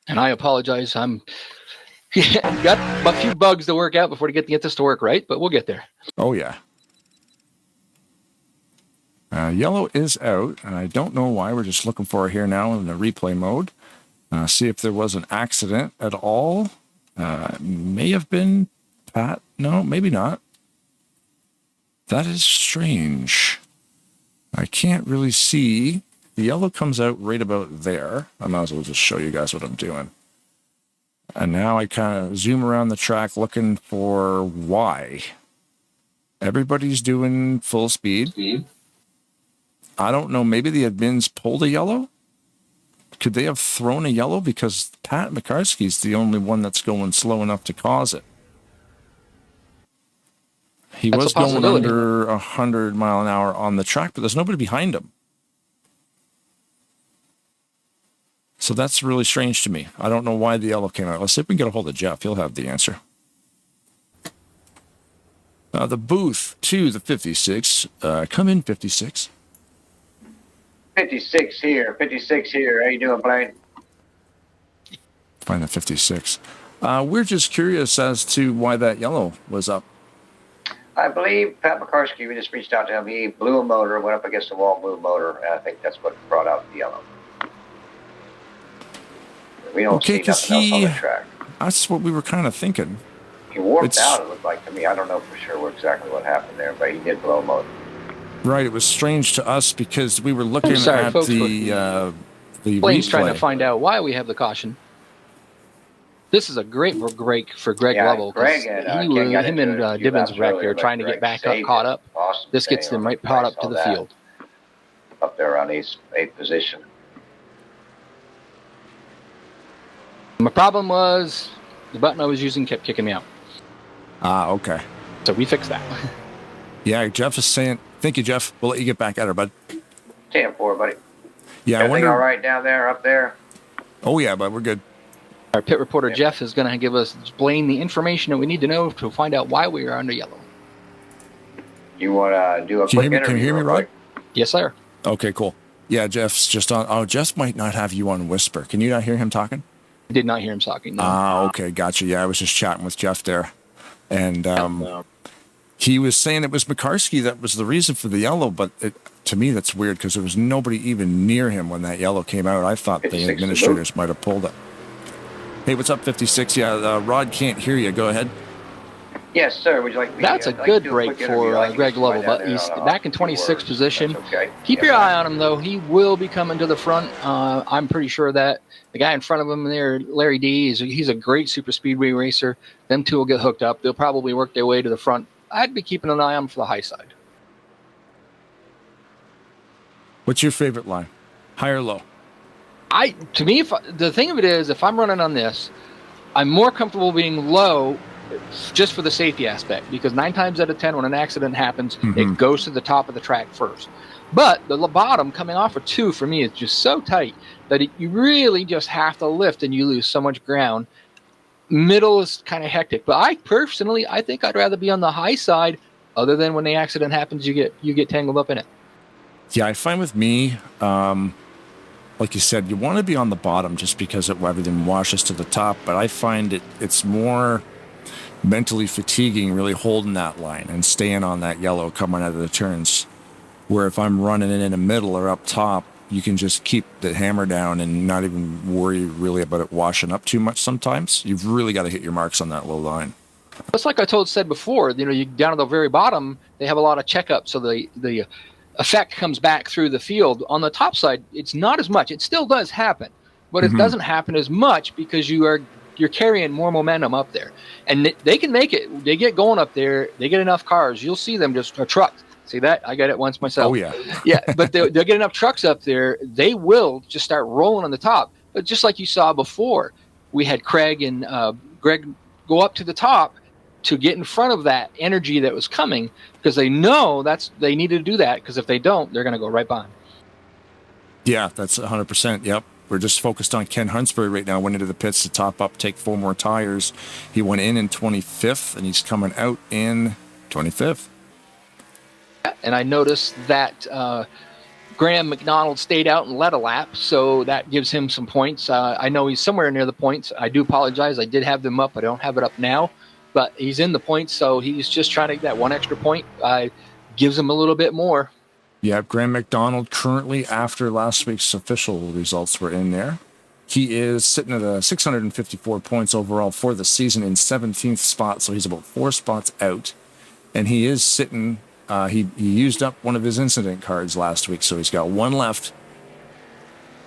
And I apologize. I'm got a few bugs to work out before to get this to work right, but we'll get there. Oh, yeah. Yellow is out, and I don't know why. We're just looking for it here now in the replay mode. See if there was an accident at all. May have been Pat. No, maybe not. That is strange. I can't really see. The yellow comes out right about there. I might as well just show you guys what I'm doing. And now I kind of zoom around the track looking for why. Everybody's doing full speed. I don't know. Maybe the admins pulled a yellow? Could they have thrown a yellow? Because Pat McCarskey's the only one that's going slow enough to cause it. He was going under 100 mile an hour on the track, but there's nobody behind him. So that's really strange to me. I don't know why the yellow came out. Let's see if we can get a hold of Jeff. He'll have the answer. The booth to the 56. Come in, 56. 56 here. 56 here. How you doing, Blaine? Find the 56. We're just curious as to why that yellow was up. I believe Pat McCarskey, we just reached out to him. He blew a motor, went up against the wall, blew a motor, and I think that's what brought out the yellow. We don't see nothing else on the track. That's what we were kind of thinking. He warped out, it looked like to me. I don't know for sure exactly what happened there, but he did blow a motor. Right, it was strange to us because we were looking at folks, the Blaine's replay. trying to find out why we have the caution. This is a great break for Greg Lovell. Greg and him and Dibbins were back there trying to get back up, caught up. Awesome. This gets them right caught up to the field. Up there on eighth position. My problem was the button I was using kept kicking me out. Okay. So we fixed that. Yeah, Jeff is saying, thank you, Jeff. We'll let you get back at her, bud. 10-4, buddy. Yeah, Everything all right down there, up there? Oh, yeah, bud, we're good. Our pit reporter, Jeff, is going to give us, Blaine, the information that we need to know to find out why we are under yellow. You want to do a quick interview? Can you hear me, Rod? Yes, sir. Okay, cool. Yeah, Jeff's just on. Oh, Jeff might not have you on Whisper. Can you not hear him talking? I did not hear him talking, no. Okay, gotcha. Yeah, I was just chatting with Jeff there. And he was saying it was McCarskey that was the reason for the yellow, but to me that's weird because there was nobody even near him when that yellow came out. I thought the administrators might have pulled it. Hey, what's up, 56? Yeah, Rod can't hear you. Go ahead. Yes, sir. Would you like me That's a good break for Greg Lovell, but he's back in 26th position. Keep your eye on him, though. He will be coming to the front. I'm pretty sure that the guy in front of him there, Larry D, he's a great super speedway racer. Them two will get hooked up. They'll probably work their way to the front. I'd be keeping an eye on him for the high side. What's your favorite line? High or low? To me, the thing of it is, if I'm running on this, I'm more comfortable being low just for the safety aspect, because 9 times out of 10 when an accident happens, it goes to the top of the track first. But the bottom coming off of 2 for me is just so tight that you really just have to lift and you lose so much ground. Middle is kind of hectic, but I think I'd rather be on the high side, other than when the accident happens, you get tangled up in it. Yeah, I find with me, like you said, you want to be on the bottom just because everything washes to the top, but I find it's more mentally fatiguing really holding that line and staying on that yellow coming out of the turns, where if I'm running in the middle or up top, you can just keep the hammer down and not even worry really about it washing up too much sometimes. You've really got to hit your marks on that low line. Just like I said before, you down at the very bottom, they have a lot of checkups, so the effect comes back through the field. On the top side, it's not as much. It still does happen, but it doesn't happen as much because you're carrying more momentum up there. And they can make it. They get going up there. They get enough cars. You'll see them just trucks. See that? I got it once myself. Oh, yeah. Yeah, but they'll get enough trucks up there. They will just start rolling on the top. But just like you saw before, we had Craig and Greg go up to the top to get in front of that energy that was coming, because they know they need to do that, because if they don't, they're going to go right behind. Yeah, that's 100%. Yep. We're just focused on Ken Huntsbury right now. Went into the pits to top up, take 4 more tires. He went in 25th, and he's coming out in 25th. And I noticed that Graham McDonald stayed out and led a lap, so that gives him some points. I know he's somewhere near the points. I do apologize. I did have them up. I don't have it up now, but he's in the points, so he's just trying to get that one extra point. Gives him a little bit more. Yeah, Graham McDonald currently, after last week's official results were in there, he is sitting at 654 points overall for the season in 17th spot, so he's about 4 spots out. And he is sitting, he used up one of his incident cards last week, so he's got 1 left.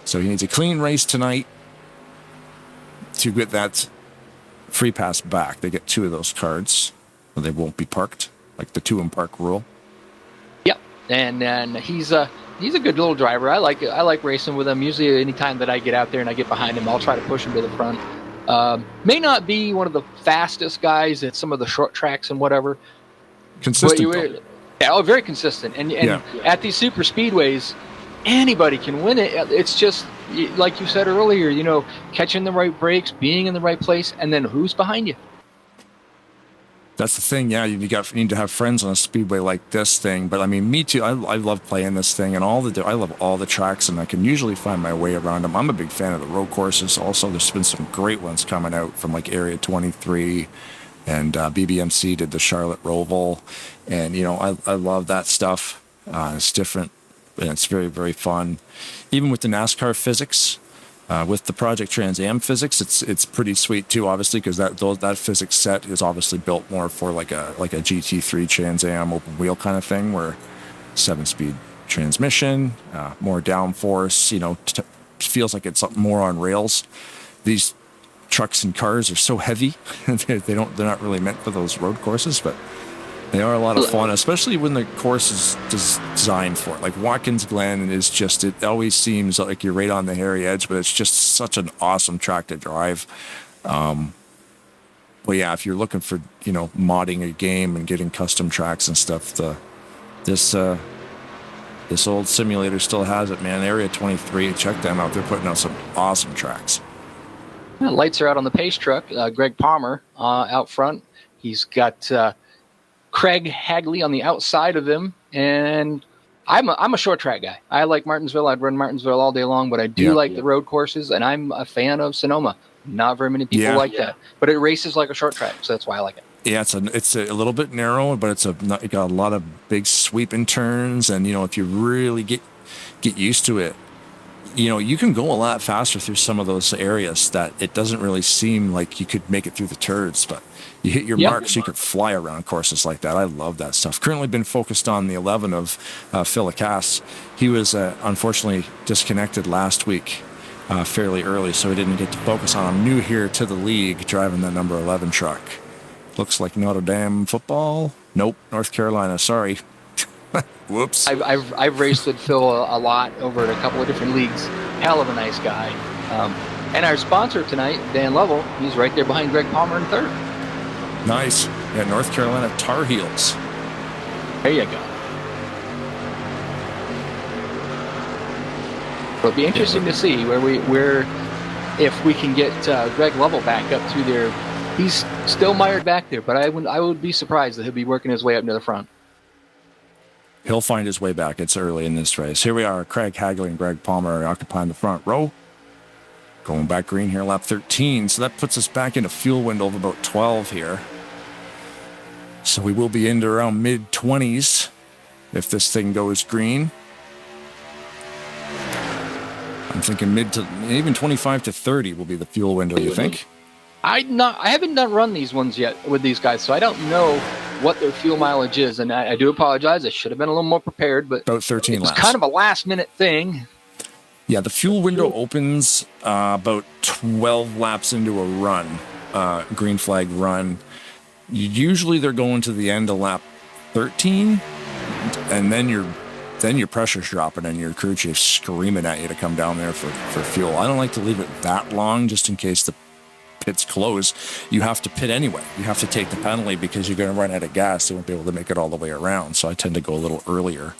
So he needs a clean race tonight to get that free pass back. They get 2 of those cards, or they won't be parked, like the 2 in park rule. And he's a good little driver. I like racing with him. Usually anytime that I get out there and I get behind him, I'll try to push him to the front. May not be one of the fastest guys at some of the short tracks and whatever. Consistent. Very consistent. And at these super speedways, anybody can win it. It's just, like you said earlier, catching the right brakes, being in the right place, and then who's behind you. That's the thing, yeah. You need to have friends on a speedway like this thing. But I mean, me too. I love playing this thing, and I love all the tracks, and I can usually find my way around them. I'm a big fan of the road courses. Also, there's been some great ones coming out from like Area 23, and BBMC did the Charlotte Roval, and I love that stuff. It's different, and it's very, very fun. Even with the NASCAR physics. With the Project Trans Am physics, it's pretty sweet too, obviously, because that physics set is obviously built more for like a GT3 Trans Am open wheel kind of thing, where 7-speed transmission, more downforce, feels like it's more on rails. These trucks and cars are so heavy, they're not really meant for those road courses, but they are a lot of fun, especially when the course is designed for it. Like Watkins Glen is just, it always seems like you're right on the hairy edge, but it's just such an awesome track to drive. But yeah, if you're looking for, modding a game and getting custom tracks and stuff, this old simulator still has it, man. Area 23, check them out. They're putting out some awesome tracks. Lights are out on the pace truck. Greg Palmer out front. He's got Craig Hagley on the outside of him, and I'm a short track guy. I like Martinsville. I'd run Martinsville all day long, but I do like the road courses, and I'm a fan of Sonoma. Not very many people like that, but it races like a short track, so that's why I like it. Yeah, it's a little bit narrow, but it got a lot of big sweeping turns, and if you really get used to it, you can go a lot faster through some of those areas that it doesn't really seem like you could make it through the turds, but you hit your marks, you could fly around courses like that. I love that stuff. Currently been focused on the 11 of Phil Lacasse. He was unfortunately disconnected last week fairly early, so we didn't get to focus on him. New here to the league, driving the number 11 truck. Looks like Notre Dame football. Nope, North Carolina. Sorry. Whoops. I've raced with Phil a lot over at a couple of different leagues. Hell of a nice guy. And our sponsor tonight, Dan Lovell, he's right there behind Greg Palmer in third. Nice. Yeah, North Carolina Tar Heels. There you go. It'll be interesting to see if we can get Greg Lovell back up through there. He's still mired back there, but I would be surprised that he'll be working his way up to the front. He'll find his way back. It's early in this race. Here we are. Craig Hagley and Greg Palmer are occupying the front row. Going back green here, lap 13. So that puts us back in a fuel window of about 12 here. So we will be into around mid-20s if this thing goes green. I'm thinking mid to even 25 to 30 will be the fuel window, you think? I haven't run these ones yet with these guys, so I don't know what their fuel mileage is, and I do apologize. I should have been a little more prepared, but about 13 laps. It's kind of a last-minute thing. Yeah, the fuel window opens about 12 laps into a run, green flag run. Usually they're going to the end of lap 13, and then your pressure's dropping and your crew chief's screaming at you to come down there for fuel. I don't like to leave it that long just in case the pits close, you have to pit anyway. You have to take the penalty because you're going to run out of gas. You won't be able to make it all the way around. So I tend to go a little earlier.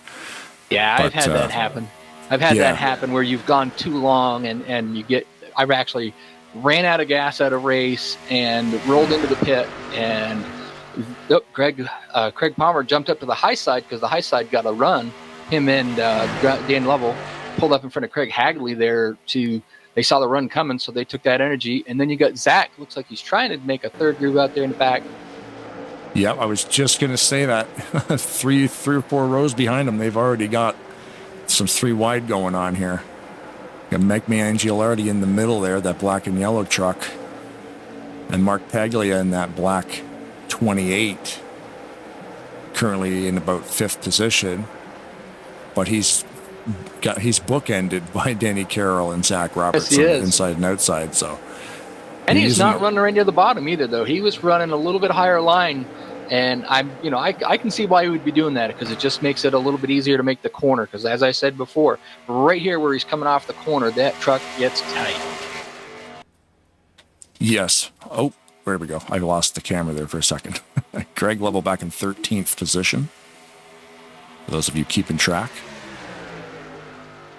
Yeah, I've had that happen. I've had yeah. that happen where you've gone too long and you get. I've actually ran out of gas at a race and rolled into the pit, and Craig Palmer jumped up to the high side because the high side got a run. Him and Dan Lovell pulled up in front of Craig Hagley there they saw the run coming, so they took that energy. And then you got Zach, looks like he's trying to make a third groove out there in the back. Yep, I was just going to say that. three or four rows behind him, they've already got some 3 wide going on here. Got Mike Mangialardi in the middle there, that black and yellow truck. And Mark Paglia in that black 28. Currently in about 5th position. But he's bookended by Danny Carroll and Zach Roberts inside and outside. So, and he's not running right near the bottom either, though. He was running a little bit higher line, and I can see why he would be doing that because it just makes it a little bit easier to make the corner. Because as I said before, right here where he's coming off the corner, that truck gets tight. Yes. Oh, there we go. I lost the camera there for a second. Greg Lovell back in 13th position. For those of you keeping track.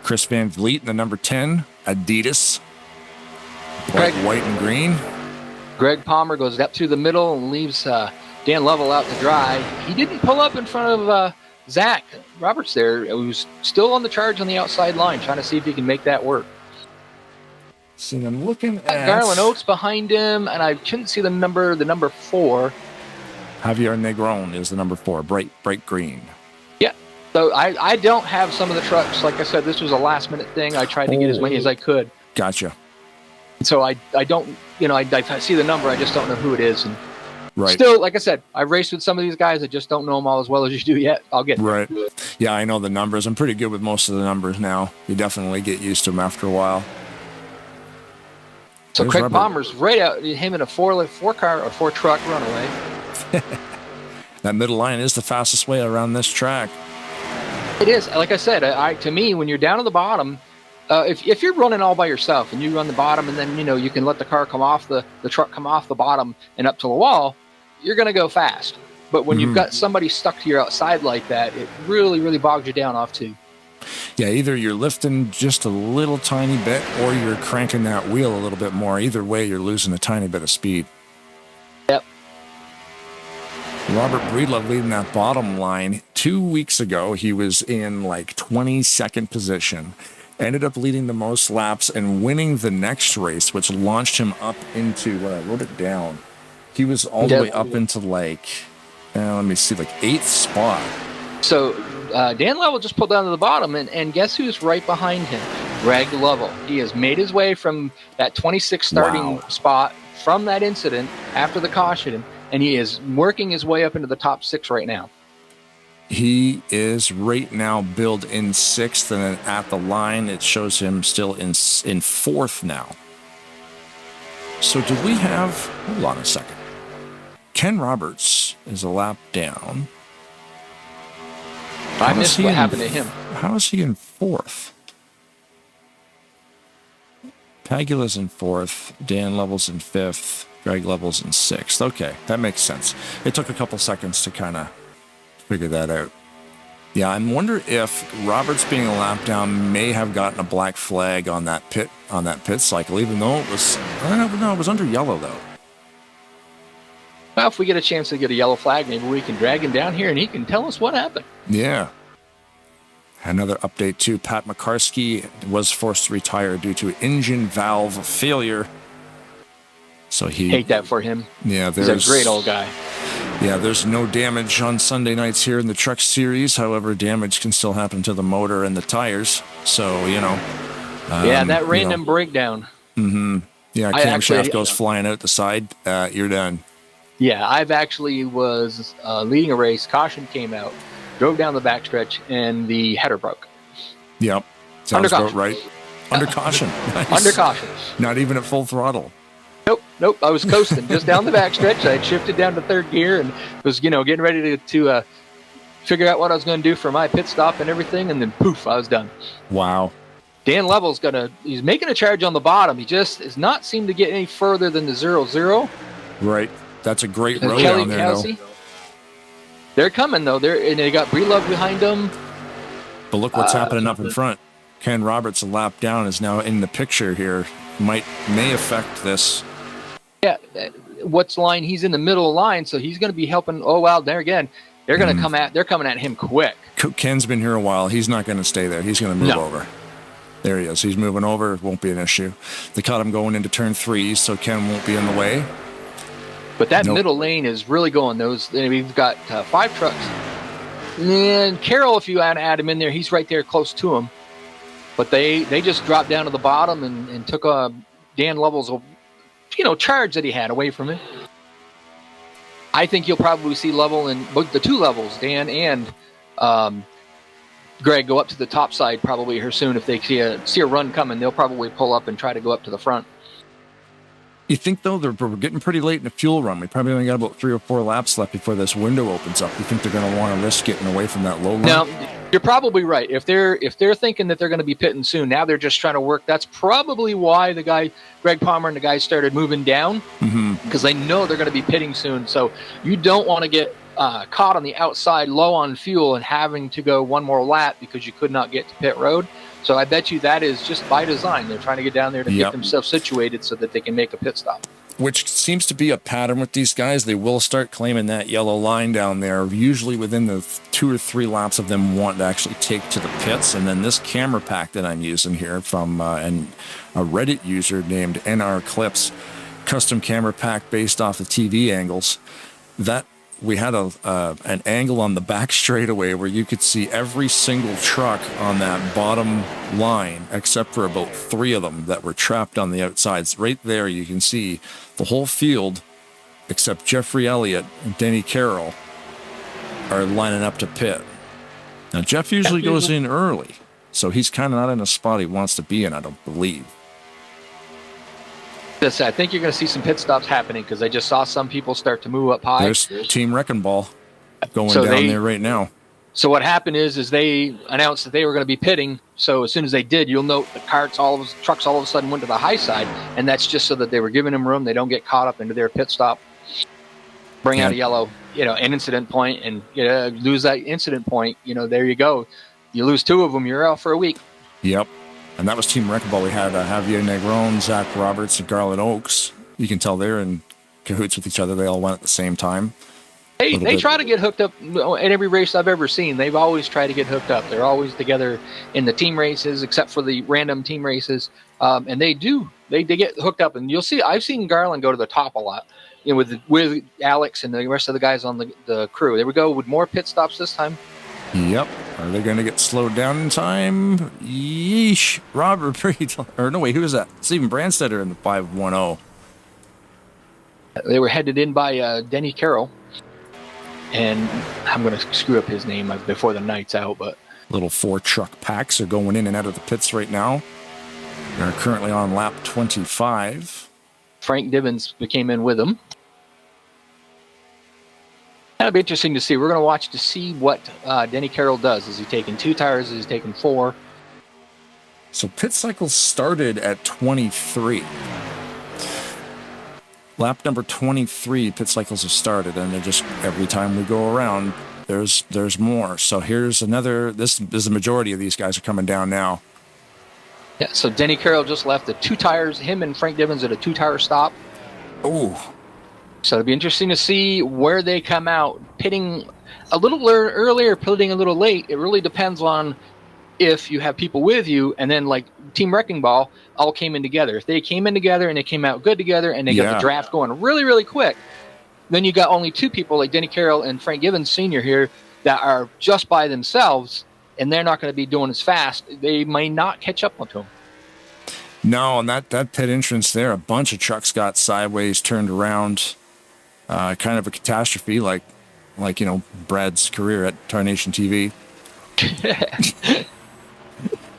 Chris Van Vliet in the number 10, Adidas. White and green. Greg Palmer goes up through the middle and leaves Dan Lovell out to dry. He didn't pull up in front of Zach Roberts there, who's still on the charge on the outside line, trying to see if he can make that work. See, I'm looking at Garland Oates behind him, and I couldn't see the number 4. Javier Negron is the number 4, bright green. Yeah. So I don't have some of the trucks. Like I said, this was a last minute thing. I tried to get as many as I could. Gotcha. So I don't, I see the number. I just don't know who it is. And right. Still, like I said, I've raced with some of these guys. I just don't know them all as well as you do yet. I'll get there. Right. Yeah, I know the numbers. I'm pretty good with most of the numbers now. You definitely get used to them after a while. So There's Craig Palmer's right out, him in a 4-car or 4-truck runaway. That middle line is the fastest way around this track. It is. Like I said, to me, when you're down at the bottom, if you're running all by yourself and you run the bottom and then, you can let the car come off, the truck come off the bottom and up to the wall, you're going to go fast. But when you've got somebody stuck to your outside like that, it really, really bogs you down off too. Yeah, either you're lifting just a little tiny bit or you're cranking that wheel a little bit more. Either way, you're losing a tiny bit of speed. Yep. Robert Breedlove leading that bottom line. 2 weeks ago, he was in like 22nd position. Ended up leading the most laps and winning the next race, which launched him up into, I wrote it down. He was all the way up into like 8th spot. So Dan Lovell just pulled down to the bottom, and guess who's right behind him? Greg Lovell. He has made his way from that 26th starting spot from that incident after the caution, and he is working his way up into the top 6 right now. He is right now billed in 6th, and then at the line, it shows him still in 4th now. So do we have, hold on a second. Ken Roberts is a lap down. I missed what happened to him. How is he in 4th? Pagula's in 4th. Dan Lovell's in 5th. Greg Lovell's in 6th. Okay, that makes sense. It took a couple seconds to kind of figure that out. Yeah, I wonder if Roberts being a lap down may have gotten a black flag on that pit cycle, even though it was, I don't know, it was under yellow though. Well, if we get a chance to get a yellow flag, maybe we can drag him down here and he can tell us what happened. Yeah. Another update too. Pat McCarskey was forced to retire due to engine valve failure. So he hate that for him. Yeah, he's a great old guy. Yeah, there's no damage on Sunday nights here in the Truck Series. However, damage can still happen to the motor and the tires. So, yeah, that random breakdown. Mm-hmm. Yeah, camshaft goes flying out the side. You're done. Yeah, I've actually was leading a race. Caution came out, drove down the backstretch, and the header broke. Yep. Sounds about right. Under caution. Nice. Under caution. Not even at full throttle. Nope. I was coasting just down the backstretch. I had shifted down to 3rd gear and was, getting ready to figure out what I was going to do for my pit stop and everything. And then poof, I was done. Wow. Dan Level's he's making a charge on the bottom. He just has not seemed to get any further than the 0-0. Right. That's a great And row Kelly down there, Kelsey, though. they're coming, though. And they got Breelove behind them. But look what's happening up in front. Ken Roberts, a lap down, is now in the picture here. May affect this. Yeah, what's line? He's in the middle line, so he's going to be helping. Oh, wow, there again. They're going to they're coming at him quick. Ken's been here a while. He's not going to stay there. He's going to move No. over. There he is. He's moving over. It won't be an issue. They caught him going into turn 3, so Ken won't be in the way. But that middle lane is really going. We've got 5 trucks. And Carroll, if you add him in there, he's right there close to him. But they just dropped down to the bottom and took Dan Lovell's charge that he had away from it. I think you'll probably see Lovell and the 2 levels, Dan and Greg, go up to the top side probably here soon. If they see a run coming, they'll probably pull up and try to go up to the front. You think, though, we're getting pretty late in the fuel run. We probably only got about 3 or 4 laps left before this window opens up. You think they're going to want to risk getting away from that low line? Now, you're probably right. If they're thinking that they're going to be pitting soon, now they're just trying to work. That's probably why Greg Palmer and the guys started moving down, because they know they're going to be pitting soon. So you don't want to get caught on the outside low on fuel and having to go one more lap because you could not get to pit road. So I bet you that is just by design. They're trying to get down there to get themselves situated so that they can make a pit stop. Which seems to be a pattern with these guys. They will start claiming that yellow line down there, usually within the 2 or 3 laps of them wanting to actually take to the pits. And then this camera pack that I'm using here from a Reddit user named NR Clips, custom camera pack based off the TV angles, that we had an angle on the back straightaway where you could see every single truck on that bottom line, except for about 3 of them that were trapped on the outsides. Right there, you can see the whole field, except Jeffrey Elliott and Denny Carroll, are lining up to pit. Now, Jeff usually goes in early, so he's kind of not in a spot he wants to be in, I don't believe. I think you're going to see some pit stops happening because I just saw some people start to move up high. There's Team Wrecking Ball going down there right now. So what happened is they announced that they were going to be pitting. So as soon as they did, you'll note the trucks all of a sudden went to the high side, and that's just so that they were giving them room. They don't get caught up into their pit stop. Bring out a yellow, an incident point, and lose that incident point. There you go. You lose 2 of them, you're out for a week. Yep. And that was Team Wrecking Ball. We had Javier Negron, Zach Roberts, and Garland Oaks. You can tell they're in cahoots with each other. They all went at the same time. They try to get hooked up in every race I've ever seen. They've always tried to get hooked up. They're always together in the team races, except for the random team races. And they do. They get hooked up. And you'll see, I've seen Garland go to the top a lot with Alex and the rest of the guys on the crew. There we go with more pit stops this time. Yep. Are they going to get slowed down in time? Yeesh. Robert Breed. Or no, wait, who was that? Stephen Brandstetter in the 510. They were headed in by Denny Carroll. And I'm going to screw up his name before the night's out, but... Little 4 truck packs are going in and out of the pits right now. They're currently on lap 25. Frank Divins came in with them. That'll be interesting to see. We're going to watch to see what Denny Carroll does. Is he taking 2 tires? Is he taking 4? So pit cycles started at 23. Lap number 23, pit cycles have started, and they're just every time we go around, there's more. So here's another. This is the majority of these guys are coming down now. Yeah. So Denny Carroll just left the 2 tires. Him and Frank Divins at a 2-tire stop. Oh. So it'll be interesting to see where they come out. Pitting a little earlier, pitting a little late. It really depends on if you have people with you, and then like Team Wrecking Ball all came in together. If they came in together and they came out good together and they got the draft going really, really quick, then you got only 2 people like Denny Carroll and Frank Givens Sr. here that are just by themselves, and they're not going to be doing as fast. They may not catch up onto them. No, and that pit entrance there, a bunch of trucks got sideways, turned around. Kind of a catastrophe, like Brad's career at Tarnation TV.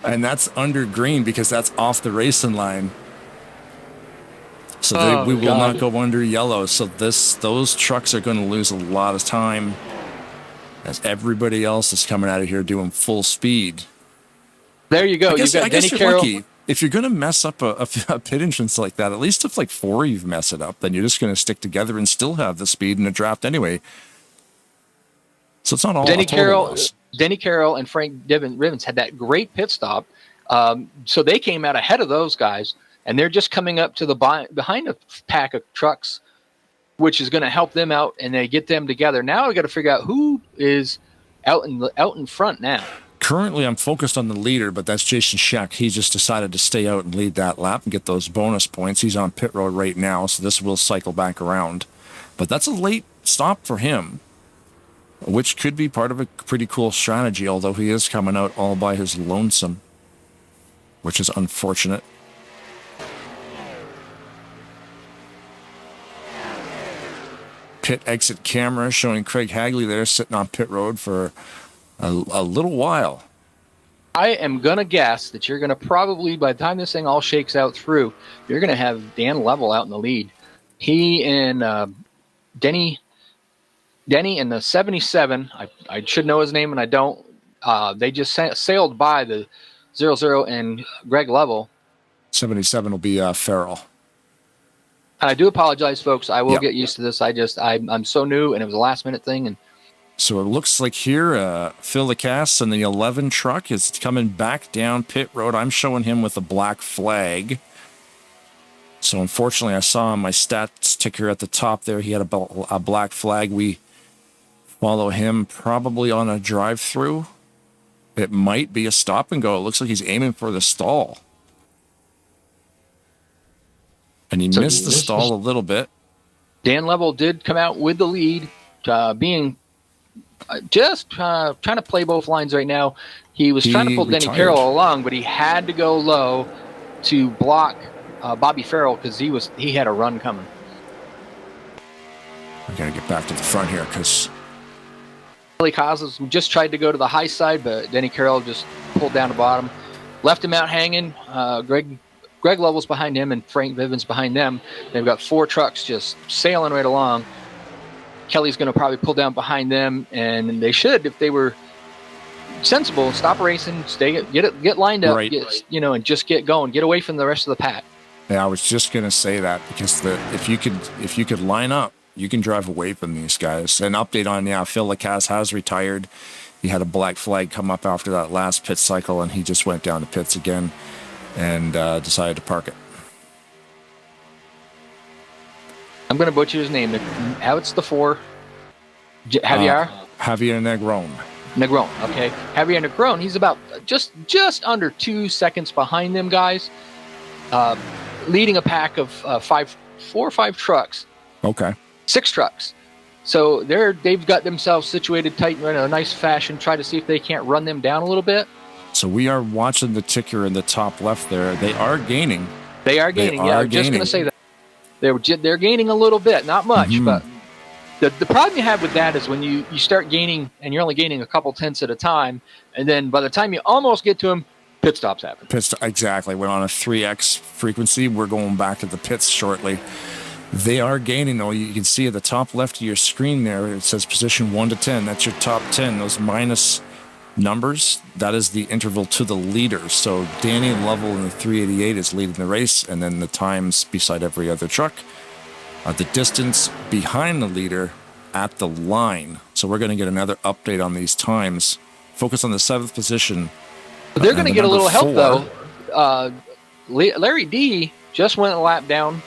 And that's under green because that's off the racing line. So we will not go under yellow. So those trucks are going to lose a lot of time as everybody else is coming out of here doing full speed. There you go. I guess, You've got I guess Denny you're Carroll. lucky. If you're going to mess up a pit entrance like that, at least if like 4 you've messed it up, then you're just going to stick together and still have the speed in the draft anyway. So it's not all Denny a total Carroll, loss. Denny Carroll and Frank Rivens had that great pit stop. So they came out ahead of those guys, and they're just coming up to the behind a pack of trucks, which is going to help them out, and they get them together. Now we got to figure out who is out in front now. Currently, I'm focused on the leader, but that's Jason Scheck. He just decided to stay out and lead that lap and get those bonus points. He's on pit road right now, so this will cycle back around. But that's a late stop for him, which could be part of a pretty cool strategy, although he is coming out all by his lonesome, which is unfortunate. Pit exit camera showing Craig Hagley there sitting on pit road for a little while. I am going to guess that you're going to probably, by the time this thing all shakes out through, you're going to have Dan Level out in the lead. He and Denny in the 77, I should know his name and I don't. They just sailed by the 00 and Greg Level. 77 will be Farrell. And I do apologize, folks. I will get used to this. I'm so new, and it was a last-minute thing. And so it looks like here, Phil Lacasse and the 11 truck is coming back down pit road. I'm showing him with a black flag. So unfortunately, I saw on my stats ticker at the top there, he had a black flag. We follow him probably on a drive-through. It might be a stop and go. It looks like he's aiming for the stall. And he missed the stall a little bit. Dan Level did come out with the lead, being just trying to play both lines right now. He was trying to pull Denny Carroll along, but he had to go low to block Bobby Farrell because he had a run coming. I got to get back to the front here because Billy Costas just tried to go to the high side, but Denny Carroll just pulled down the bottom, left him out hanging. Greg Level's behind him and Frank Vivens behind them. They've got 4 trucks just sailing right along. Kelly's going to probably pull down behind them, and they should, if they were sensible, stop racing, get lined up, right. And just get going, get away from the rest of the pack. Yeah, I was just going to say that because if you could line up, you can drive away from these guys. An update on Phil Lacasse has retired. He had a black flag come up after that last pit cycle, and he just went down to pits again and decided to park it. I'm going to butcher his name. How it's the 4? Javier? Javier Negron. Negron, okay. Javier Negron, he's about just under 2 seconds behind them guys, leading a pack of 4 or 5 trucks. Okay. 6 trucks. So they've got themselves situated tight in a nice fashion, try to see if they can't run them down a little bit. So we are watching the ticker in the top left there. They are gaining. They are gaining. I was just going to say that. They're gaining a little bit, not much, but the problem you have with that is when you start gaining and you're only gaining a couple tenths at a time, and then by the time you almost get to them, pit stops happen. Exactly. We're on a 3x frequency. We're going back to the pits shortly. They are gaining, though. You can see at the top left of your screen there, it says position 1 to 10. That's your top 10. Those minus numbers, that is the interval to the leader. So Danny Level in the 388 is leading the race, and then the times beside every other truck. The distance behind the leader at the line. So we're going to get another update on these times. Focus on the 7th position. They're going to get a little help, though. Larry D just went a lap down,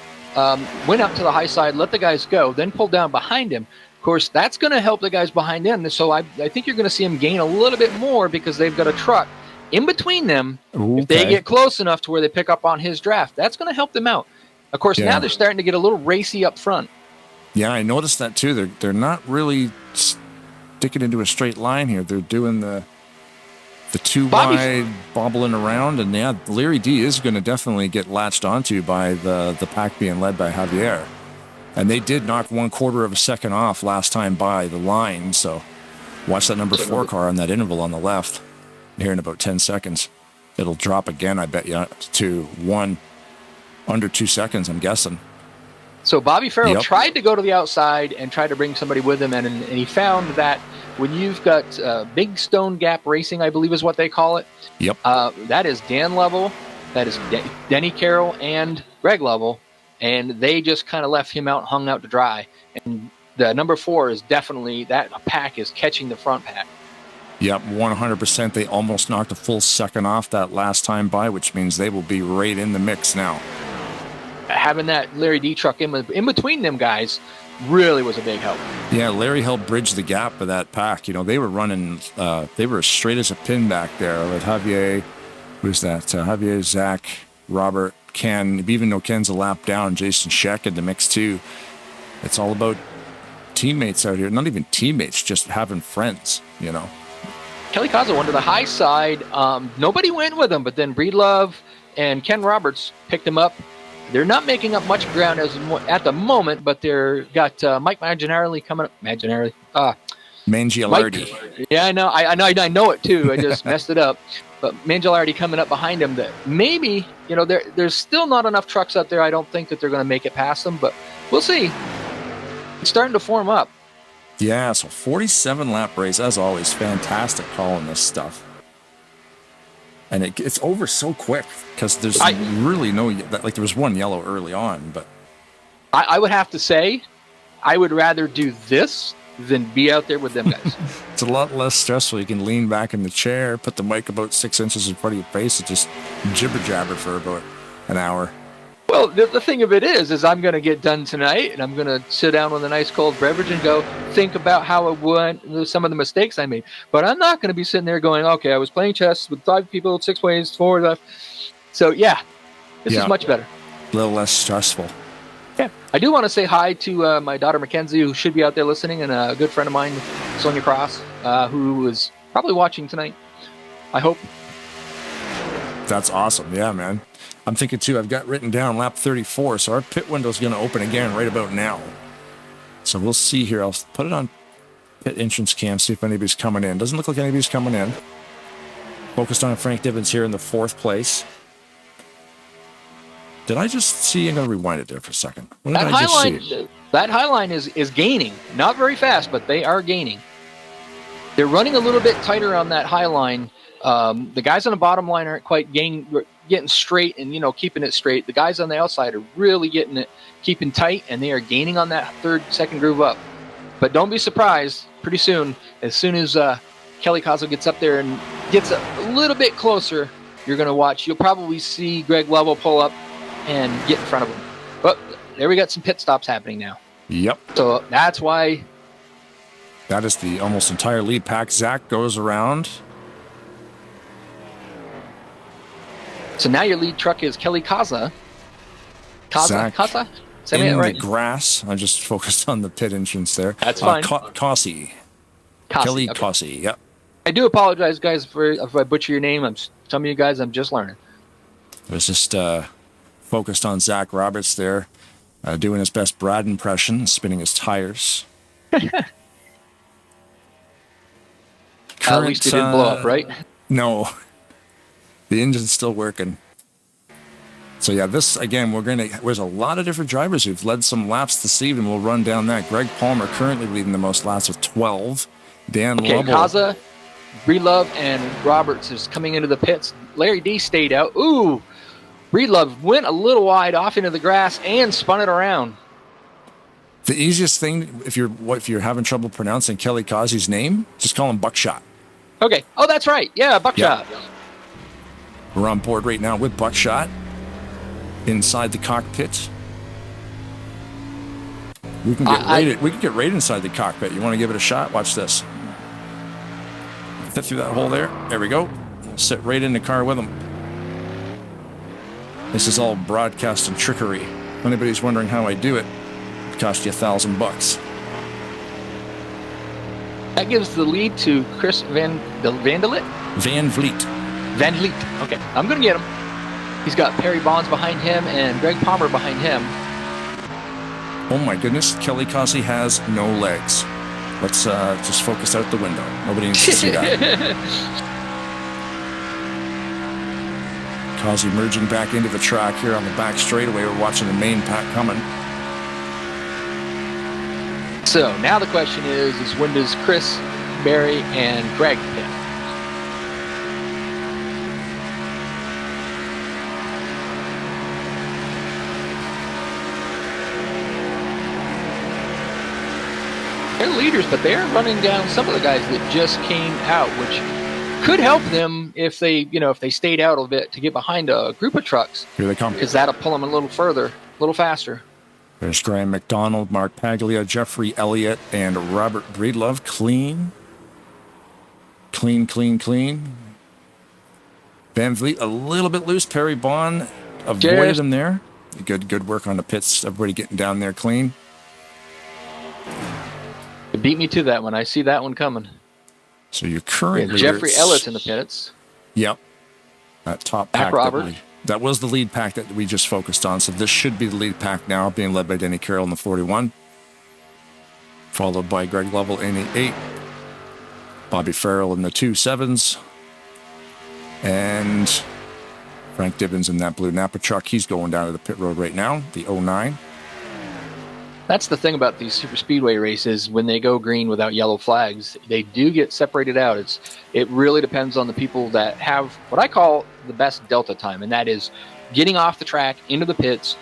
went up to the high side, let the guys go, then pulled down behind him. Of course, that's going to help the guys behind them. So I think you're going to see them gain a little bit more because they've got a truck in between them. Okay. If they get close enough to where they pick up on his draft, that's going to help them out. Of course, now they're starting to get a little racy up front. Yeah, I noticed that too. They're not really sticking into a straight line here. They're doing the 2 wide bobbling around, and Larry D is going to definitely get latched onto by the pack being led by Javier. And they did knock 1/4 of a second off last time by the line, so watch that number 4 car on that interval on the left. Here in about 10 seconds. It'll drop again, I bet you, to 1 under 2 seconds, I'm guessing. So Bobby Farrell Yep. tried to go to the outside and tried to bring somebody with him, and he found that when you've got Big Stone Gap Racing, I believe is what they call it. Yep. That is Dan Lovell, that is Denny Carroll, and Greg Lovell, and they just kind of left him out, hung out to dry. And the number 4 is definitely, that pack is catching the front pack. Yep, 100%. They almost knocked a full second off that last time by, which means they will be right in the mix now. Having that Larry D truck in between them guys really was a big help. Yeah, Larry helped bridge the gap of that pack. You know, they were running, they were as straight as a pin back there with Javier, who's that? Javier, Zach, Robert, Ken, even though Ken's a lap down, Jason Scheck in the mix too. It's all about teammates out here. Not even teammates, just having friends, you know. Kelly Kaza went to the high side. Nobody went with him, but then Breedlove and Ken Roberts picked him up. They're not making up much ground at the moment, but they're got Mike Mangianarelli coming up. Mangialardi. Yeah, I know. I know it too. I just messed it up. But Mangialardi coming up behind him. That maybe, you know, there's still not enough trucks out there. I don't think that they're going to make it past them, but we'll see. It's starting to form up. Yeah, so 47 lap race, as always. Fantastic calling this stuff. And it's over so quick because there's really no, like there was one yellow early on, but I would have to say I would rather do this than be out there with them guys. It's a lot less stressful. You can lean back in the chair, put the mic about 6 inches in front of your face, and just jibber jabber for about an hour. Well, the thing of it is I'm going to get done tonight, and I'm going to sit down with a nice cold beverage and go think about how it went, some of the mistakes I made. But I'm not going to be sitting there going, okay, I was playing chess with 5 people, 6 ways, 4 left. So, yeah, this is much better. A little less stressful. Yeah. I do want to say hi to my daughter, Mackenzie, who should be out there listening, and a good friend of mine, Sonia Cross, who is probably watching tonight. I hope. That's awesome. Yeah, man. I'm thinking, too, I've got written down lap 34, so our pit window's going to open again right about now. So we'll see here. I'll put it on pit entrance cam, see if anybody's coming in. Doesn't look like anybody's coming in. Focused on Frank Divens here in the 4th place. Did I just see? I'm going to rewind it there for a second. What did I just see? That high line is gaining. Not very fast, but they are gaining. They're running a little bit tighter on that high line. The guys on the bottom line aren't quite getting straight and, you know, keeping it straight. The guys on the outside are really getting it, keeping tight, and they are gaining on that second groove up. But don't be surprised pretty soon as Kelly Cosell gets up there and gets a little bit closer, you're going to watch. You'll probably see Greg Lovell pull up and get in front of him. But there we got some pit stops happening now. Yep. So that's why. That is the almost entire lead pack. Zach goes around. So now your lead truck is Kelly Kaza. Zach Kaza? in right? the grass. I just focused on the pit entrance there. That's fine. Cossie. Kelly Cossie, yep. I do apologize, guys, if I butcher your name. Some of you guys, I'm just learning. I was just focused on Zach Roberts there, doing his best Brad impression, spinning his tires. At least it didn't blow up, right? No. The engine's still working. So yeah, this again, there's a lot of different drivers who've led some laps this evening. We'll run down that. Greg Palmer currently leading the most laps with 12. Dan Lovell. Kaza, Breedlove, and Roberts is coming into the pits. Larry D stayed out. Ooh, Breedlove went a little wide off into the grass and spun it around. The easiest thing, if you're having trouble pronouncing Kelly Causey's name, just call him Buckshot. Okay. Oh, that's right. Yeah, Buckshot. Yeah. We're on board right now with Buckshot inside the cockpit. We can get right inside the cockpit. You want to give it a shot? Watch this. Fit through that hole there. There we go. Sit right in the car with them. This is all broadcast and trickery. If anybody's wondering how I do it, it cost you $1,000. That gives the lead to Chris Van Vliet. Van Vliet. Okay, I'm going to get him. He's got Perry Bonds behind him and Greg Palmer behind him. Oh my goodness, Kelly Causey has no legs. Let's just focus out the window. Nobody needs to see that. Causey merging back into the track here on the back straightaway. We're watching the main pack coming. So now the question is when does Chris, Barry, and Greg pit? They're leaders, but they're running down some of the guys that just came out, which could help them if they stayed out a bit to get behind a group of trucks. Here they come. Because that'll pull them a little further, a little faster. There's Graham McDonald, Mark Paglia, Jeffrey Elliott, and Robert Breedlove. Clean. Van Vliet a little bit loose. Perry Bond avoided him there. Good work on the pits. Everybody getting down there clean. It beat me to that one. I see that one coming. So your current Jeffrey Elliott in the pits. Yep. That top Mac pack. Robert. That was the lead pack that we just focused on. So this should be the lead pack now, being led by Denny Carroll in the 41. Followed by Greg Lovell in the 8. Bobby Farrell in the 2.7s. And Frank Dibbins in that blue Napa truck. He's going down to the pit road right now, the 09. That's the thing about these super speedway races. When they go green without yellow flags, they do get separated out. It really depends on the people that have what I call the best delta time, and that is getting off the track into the pits,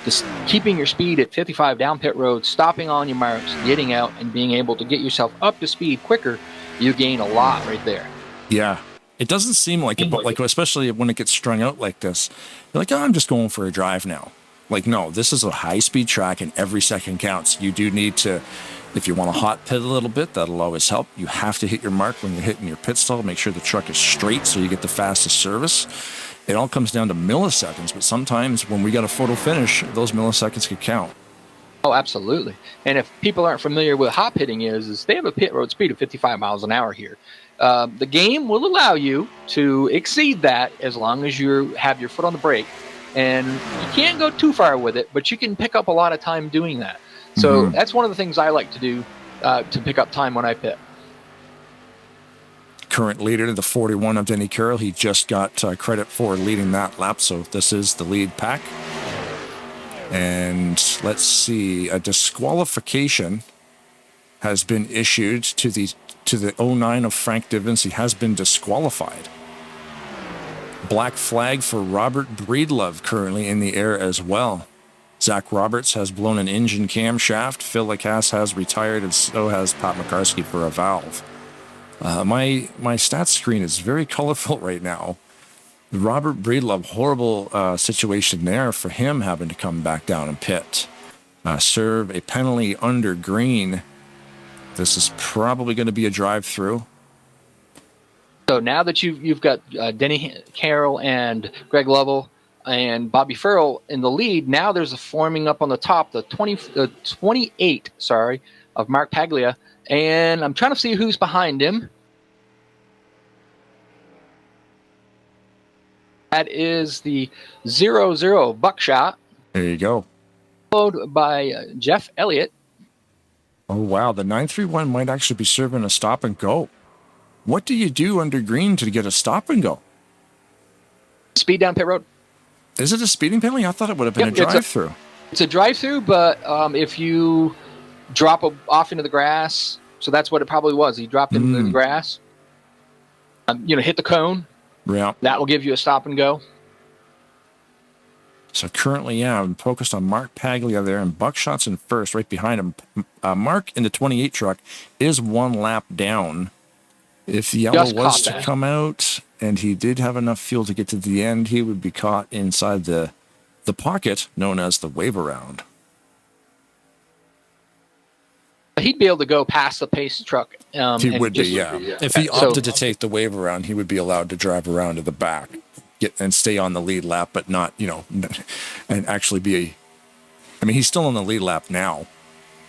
just keeping your speed at 55 down pit road, stopping on your marks, getting out, and being able to get yourself up to speed quicker. You gain a lot right there. Yeah. It doesn't seem like it, but like especially when it gets strung out like this, you're like, oh, I'm just going for a drive now. Like, no, this is a high-speed track, and every second counts. You do need to, if you want to hot pit a little bit, that'll always help. You have to hit your mark when you're hitting your pit stall. Make sure the truck is straight so you get the fastest service. It all comes down to milliseconds, but sometimes when we got a photo finish, those milliseconds could count. Oh, absolutely. And if people aren't familiar with what hot pitting is they have a pit road speed of 55 miles an hour here. The game will allow you to exceed that as long as you have your foot on the brake. And you can't go too far with it, but you can pick up a lot of time doing that. So that's one of the things I like to do to pick up time when I pit. Current leader, the 41 of Denny Carroll. He just got credit for leading that lap, so this is the lead pack. And let's see, a disqualification has been issued to the 09 of Frank Divins. He has been disqualified. Black flag for Robert Breedlove currently in the air as well. Zach Roberts has blown an engine camshaft. Phil Lacasse has retired, and so has Pat McCarskey for a valve. My stats screen is very colorful right now. Robert Breedlove, horrible situation there for him having to come back down and pit. Serve a penalty under green. This is probably going to be a drive-through. So now that you've got Denny Carroll and Greg Lovell and Bobby Farrell in the lead, now there's a forming up on the top, the 28, of Mark Paglia, and I'm trying to see who's behind him. That is the 00 Buckshot. There you go. Followed by Jeff Elliott. Oh, wow. The 931 might actually be serving a stop and go. What do you do under green to get a stop and go? Speed down pit road. Is it a speeding penalty? I thought it would have been a drive-through. It's a drive-through, but if you drop off into the grass, so that's what it probably was. He dropped into the grass. Hit the cone. Yeah. That will give you a stop and go. So currently, I'm focused on Mark Paglia there, and Buckshot's in first, right behind him. Mark in the 28 truck is one lap down. If yellow was to come out, and he did have enough fuel to get to the end, he would be caught inside the pocket known as the wave around. He'd be able to go past the pace truck. He would be, yeah. If he opted to take the wave around, he would be allowed to drive around to the back and stay on the lead lap, but not, and actually be he's still on the lead lap now.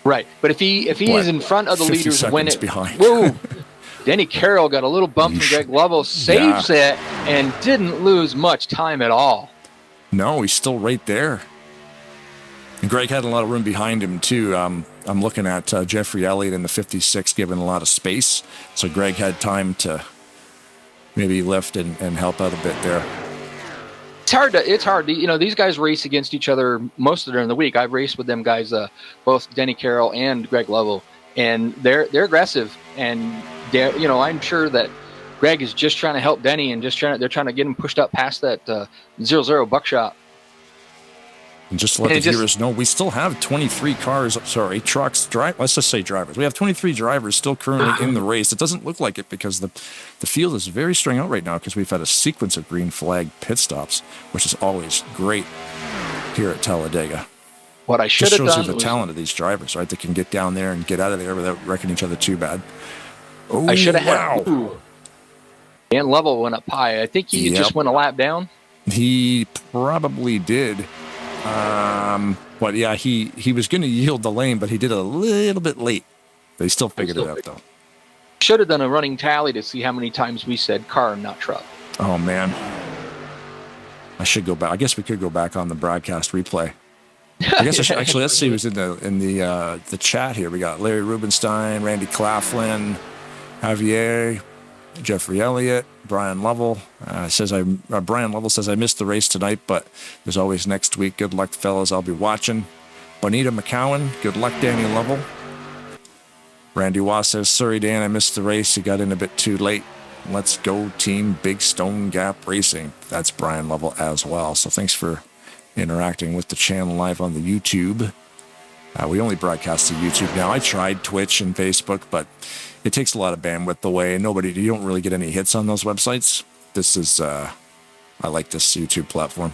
Right. But if he is in front of the leaders when it behind. Whoa. Denny Carroll got a little bump from Greg Lovell, saves it, and didn't lose much time at all. No, he's still right there. And Greg had a lot of room behind him, too. I'm looking at Jeffrey Elliott in the 56 giving a lot of space. So Greg had time to maybe lift and help out a bit there. hard. These guys race against each other most of during the week. I've raced with them guys, both Denny Carroll and Greg Lovell, and they're aggressive. And I'm sure that Greg is just trying to help Denny and they're trying to get him pushed up past that 0-0 buckshot. And just to let the viewers know, we still have 23 trucks, let's just say drivers. We have 23 drivers still currently in the race. It doesn't look like it because the field is very strung out right now because we've had a sequence of green flag pit stops, which is always great here at Talladega. What I should have done shows you the talent of these drivers, right? They can get down there and get out of there without wrecking each other too bad. Oh, I should have had. Dan Lovell went up high. I think he just went a lap down. He probably did. But yeah, he was going to yield the lane, but he did a little bit late. They still figured it out, though. Should have done a running tally to see how many times we said car and not truck. Oh, man. I should go back. I guess we could go back on the broadcast replay. I guess actually, let's see who's in the chat here. We got Larry Rubenstein, Randy Claflin, Javier, Jeffrey Elliott, Brian Lovell. Brian Lovell says, I missed the race tonight, but there's always next week. Good luck, fellas. I'll be watching. Bonita McCowan, good luck, Danny Lovell. Randy Wass says, sorry, Dan, I missed the race. You got in a bit too late. Let's go, team Big Stone Gap Racing. That's Brian Lovell as well. So thanks for interacting with the channel live on the YouTube. We only broadcast to YouTube now. I tried Twitch and Facebook, but it takes a lot of bandwidth away, and you don't really get any hits on those websites. This is, I like this YouTube platform.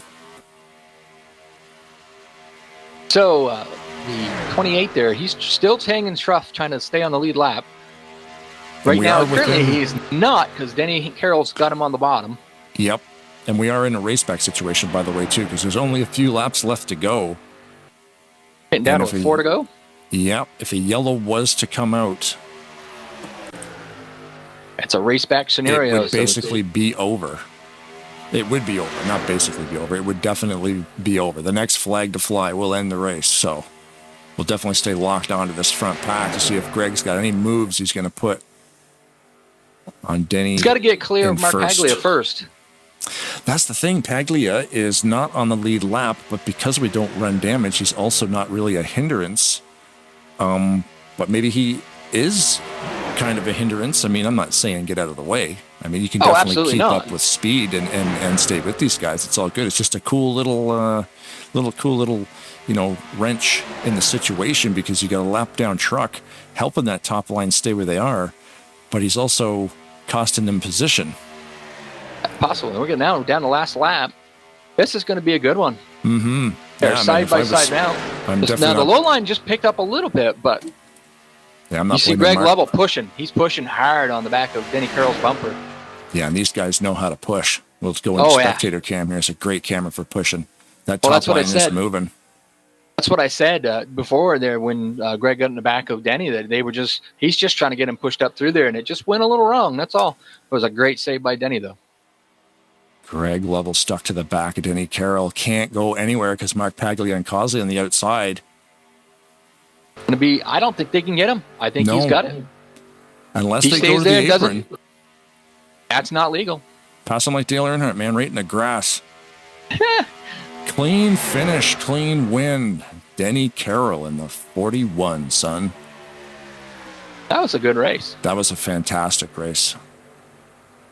So, the 28 there, he's still hanging tough, trying to stay on the lead lap. Right now, currently he's not, because Denny Carroll's got him on the bottom. Yep. And we are in a race back situation, by the way, too, because there's only a few laps left to go. Getting down to 4 to go? Yep. If a yellow was to come out, it's a race back scenario. It would basically be over. It would be over. Not basically be over. It would definitely be over. The next flag to fly will end the race. So we'll definitely stay locked onto this front pack to see if Greg's got any moves he's going to put on Denny. He's got to get clear of Mark Paglia first. That's the thing. Paglia is not on the lead lap, but because we don't run damage, he's also not really a hindrance. But maybe he is kind of a hindrance. I mean, I'm not saying get out of the way. I mean, you can definitely keep up with speed and stay with these guys. It's all good. It's just a cool little, wrench in the situation because you got a lap down truck helping that top line stay where they are, but he's also costing them position. Possible. We're getting now down the last lap. This is going to be a good one. Mm-hmm. They're side by side now. Now the low line just picked up a little bit, but I'm not. You see Greg Lovell pushing. He's pushing hard on the back of Denny Carroll's bumper. Yeah, and these guys know how to push. Let's go into spectator cam here. It's a great camera for pushing. That top line is moving. That's what I said before there when Greg got in the back of Denny, that he's just trying to get him pushed up through there, and it just went a little wrong. That's all. It was a great save by Denny, though. Greg Lovell stuck to the back of Denny Carroll. Can't go anywhere because Mark Paglia and Causey on the outside. I don't think they can get him. I think he's got it. Unless they go to the apron. That's not legal. Pass him like Dale Earnhardt, man, right in the grass. Clean finish, clean win. Denny Carroll in the 41, son. That was a good race. That was a fantastic race.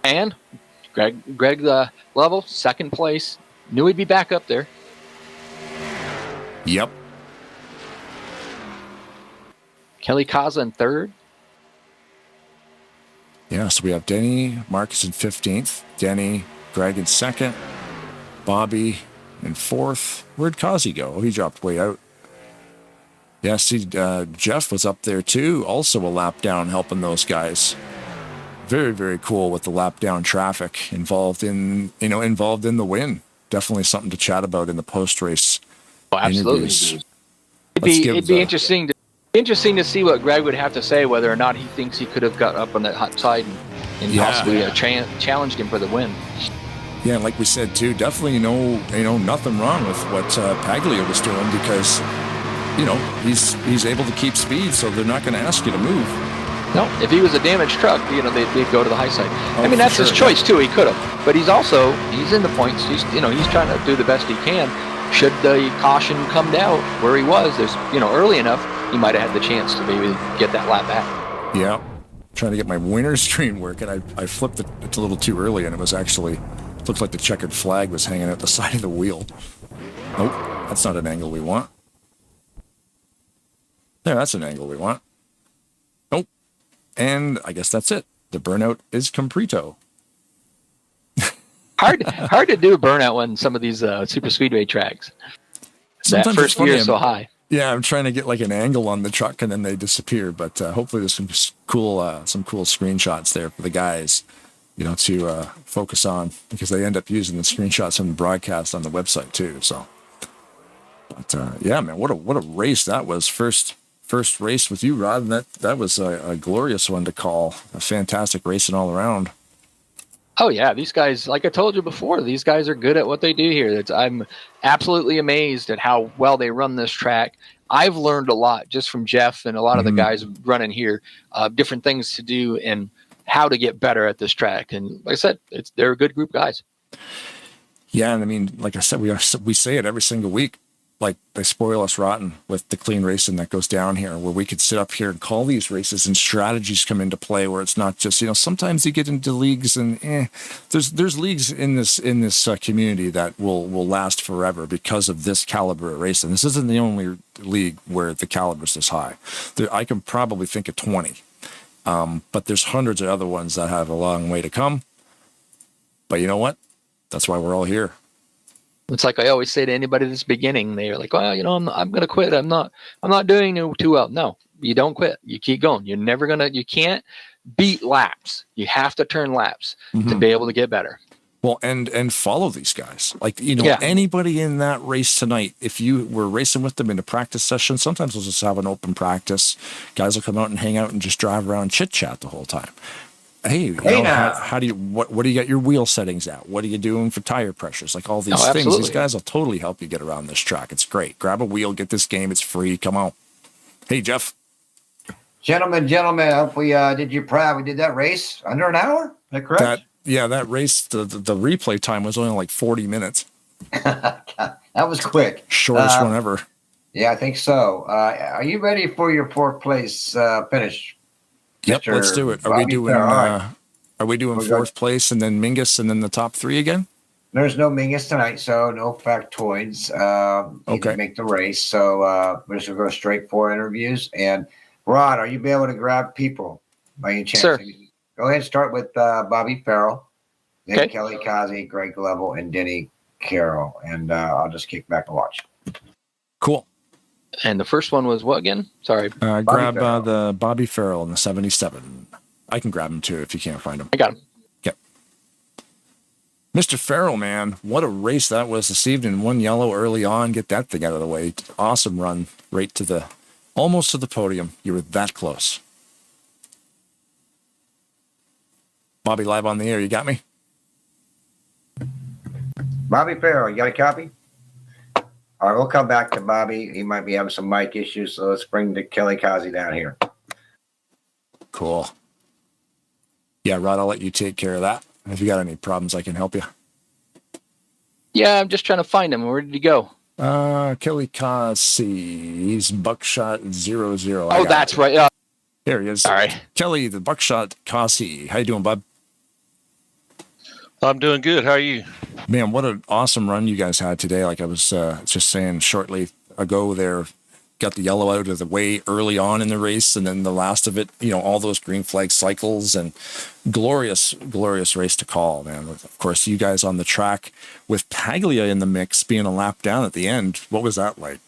And Greg Lovell, second place. Knew he'd be back up there. Yep. Kelly Kaza in third. Yeah, so we have Denny, Marcus in 15th, Denny, Greg in second, Bobby in fourth. Where'd Causey go? Oh, he dropped way out. Yeah, see, Jeff was up there too, also a lap down helping those guys. Very, very cool with the lap down traffic involved in the win. Definitely something to chat about in the post-race interviews. It'd be interesting to see what Greg would have to say, whether or not he thinks he could have got up on that hot side and possibly challenged him for the win. Yeah, and like we said too, definitely nothing wrong with what Paglia was doing because he's able to keep speed, so they're not going to ask you to move. No, if he was a damaged truck, they'd go to the high side. Oh, I mean, that's his sure, choice too. He could have, but he's in the points. He's trying to do the best he can. Should the caution come down where he was, there's early enough, he might have had the chance to maybe get that lap back. Yeah, trying to get my winner's screen working. I flipped it a little too early, and it was actually looked like the checkered flag was hanging out the side of the wheel. Nope, that's not an angle we want. There, that's an angle we want. Nope. And I guess that's it. The burnout is completo. Hard to do a burnout on some of these super speedway tracks. Sometimes that first gear is so high. Yeah, I'm trying to get like an angle on the truck and then they disappear. But hopefully there's some cool screenshots there for the guys, to focus on, because they end up using the screenshots from the broadcast on the website too. So, but yeah, man, what a race that was. First race with you, Rod, and that was a glorious one to call. A fantastic racing all around. Oh yeah, these guys, like I told you before, these guys are good at what they do here. I'm absolutely amazed at how well they run this track. I've learned a lot just from Jeff and a lot of the guys running here, different things to do and how to get better at this track. And like I said, they're a good group of guys. Yeah, and I mean, like I said, we say it every single week. Like, they spoil us rotten with the clean racing that goes down here, where we could sit up here and call these races and strategies come into play, where it's not just, sometimes you get into leagues and there's leagues in this community that will last forever because of this caliber of racing. This isn't the only league where the caliber is this high. I can probably think of 20, but there's hundreds of other ones that have a long way to come. But you know what? That's why we're all here. It's like I always say to anybody that's beginning, they're like, well, I'm going to quit. I'm not doing too well. No, you don't quit. You keep going. You can't beat laps. You have to turn laps to be able to get better. Well, and follow these guys. Like, anybody in that race tonight, if you were racing with them in a practice session, sometimes we'll just have an open practice. Guys will come out and hang out and just drive around and chit chat the whole time. Hey, how do you what do you get your wheel settings at? What are you doing for tire pressures? Like all these things. Absolutely. These guys will totally help you get around this track. It's great. Grab a wheel, get this game. It's free. Come on. Hey, Jeff. Gentlemen, hopefully did you proud. We did that race under an hour? Is that correct? That race, the replay time was only like 40 minutes. That was quick. Shortest one ever. Yeah, I think so. Are you ready for your fourth place finish? Yep, Mr. let's do it. Are we doing fourth place and then Mingus and then the top three again? There's no Mingus tonight, so no factoids. Okay. Make the race. So we're just going to go straight for interviews. And Rod, are you be able to grab people by any chance? Sure. Go ahead and start with Bobby Farrell, then Kelly Kazi, Greg Level, and Denny Carroll. And I'll just kick back and watch. Cool. And the first one was what again? Sorry. Grab the Bobby Farrell in the 77. I can grab him too if you can't find him. I got him. Okay. Mr. Farrell, man, what a race that was this evening. One yellow early on. Get that thing out of the way. Awesome run right to almost to the podium. You were that close. Bobby, live on the air. You got me? Bobby Farrell, you got a copy? All right, we'll come back to Bobby. He might be having some mic issues, so let's bring the Kelly Kazi down here. Cool. Yeah, Rod, I'll let you take care of that. If you got any problems, I can help you. Yeah, I'm just trying to find him. Where did he go? Kelly Kazi. He's Buckshot 00. Oh, that's right. There he is. All right. Kelly, the Buckshot Kazi. How you doing, bud? I'm doing good. How are you? Man, what an awesome run you guys had today. Like I was just saying shortly ago there, got the yellow out of the way early on in the race, and then the last of it, all those green flag cycles, and glorious race to call, man. Of course, you guys on the track with Paglia in the mix being a lap down at the end. What was that like?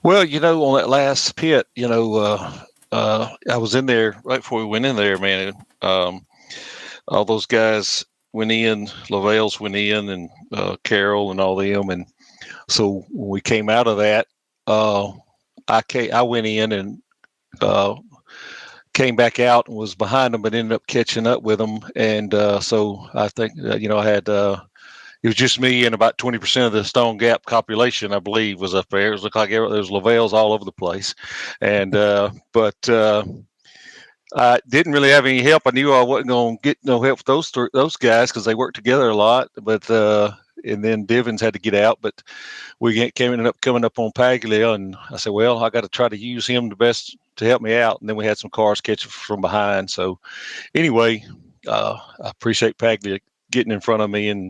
Well, on that last pit, I was in there right before we went in there, man. All those guys went in, Lavelles went in, and Carroll and all them. And so when we came out of that, I went in and came back out and was behind them, but ended up catching up with them. And so I think, I had, it was just me and about 20% of the Stone Gap population, I believe, was up there. It looked like there was Lavelles all over the place. And, but I didn't really have any help. I knew I wasn't going to get no help with those guys because they work together a lot. But and then Divins had to get out, but ended up coming up on Paglia, and I said, well, I got to try to use him the best to help me out. And then we had some cars catch from behind. So anyway, I appreciate Paglia getting in front of me, and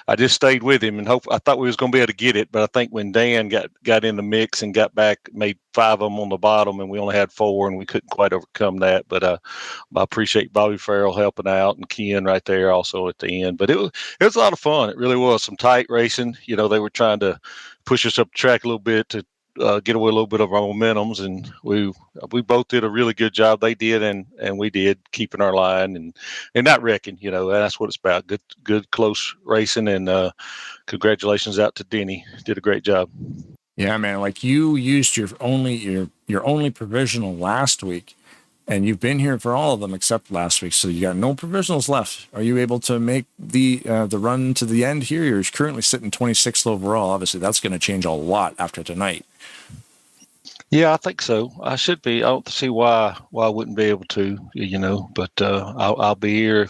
I just stayed with him and I thought we was going to be able to get it, but I think when Dan got in the mix and got back, made 5 of them on the bottom, and we only had 4, and we couldn't quite overcome that. But I appreciate Bobby Farrell helping out and Ken right there also at the end. But it was a lot of fun. It really was some tight racing. You know, they were trying to push us up the track a little bit to get away a little bit of our momentums, and we both did a really good job. They did, and we did, keeping our line and not wrecking. You know, that's what it's about. Good close racing, and congratulations out to Denny. Did a great job. Yeah, man. Like, you used your only provisional last week, and you've been here for all of them except last week. So you got no provisionals left. Are you able to make the run to the end here? You're currently sitting 26th overall. Obviously, that's going to change a lot after tonight. Yeah, I think so. I should be. I don't see why I wouldn't be able to, you know, but I'll be here.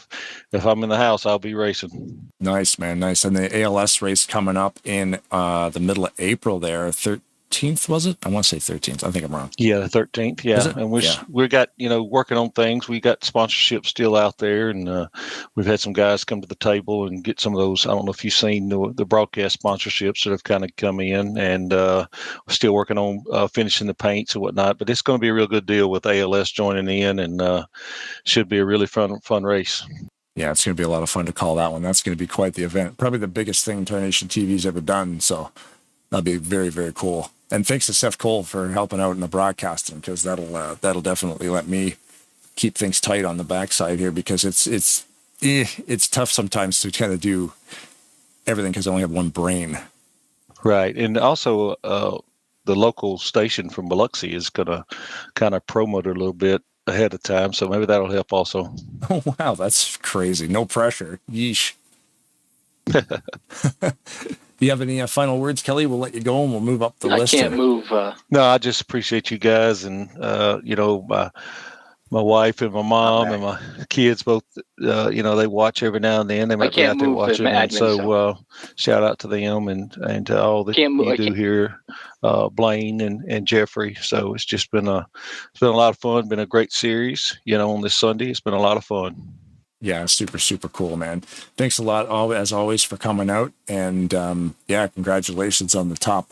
If I'm in the house, I'll be racing. Nice, man. Nice. And the ALS race coming up in the middle of April there, 13th, was it? I want to say 13th. I think I'm wrong. Yeah, the 13th. Yeah. And we got, you know, working on things. We got sponsorships still out there, and we've had some guys come to the table and get some of those. I don't know if you've seen the broadcast sponsorships that have kind of come in, and we're still working on finishing the paints and whatnot. But it's going to be a real good deal with ALS joining in, and should be a really fun race. Yeah, it's going to be a lot of fun to call that one. That's going to be quite the event. Probably the biggest thing Tarnation TV's ever done. So that'll be very, very cool. And thanks to Seth Cole for helping out in the broadcasting, because that'll definitely let me keep things tight on the backside here, because it's tough sometimes to kind of do everything because I only have one brain. Right, and also the local station from Biloxi is going to kind of promote it a little bit ahead of time, so maybe that'll help also. Oh wow, that's crazy. No pressure. Yeesh. Do you have any final words, Kelly? We'll let you go and we'll move up the list. I can't move. No, I just appreciate you guys, and you know, my wife and my mom and my kids both. You know, they watch every now and then. They might be out there watching, and so shout out to them and to all that you do here, Blaine and Jeffrey. So it's just been a lot of fun. Been a great series. You know, on this Sunday, it's been a lot of fun. Yeah, super, super cool, man. Thanks a lot, as always, for coming out. And yeah, congratulations on the top.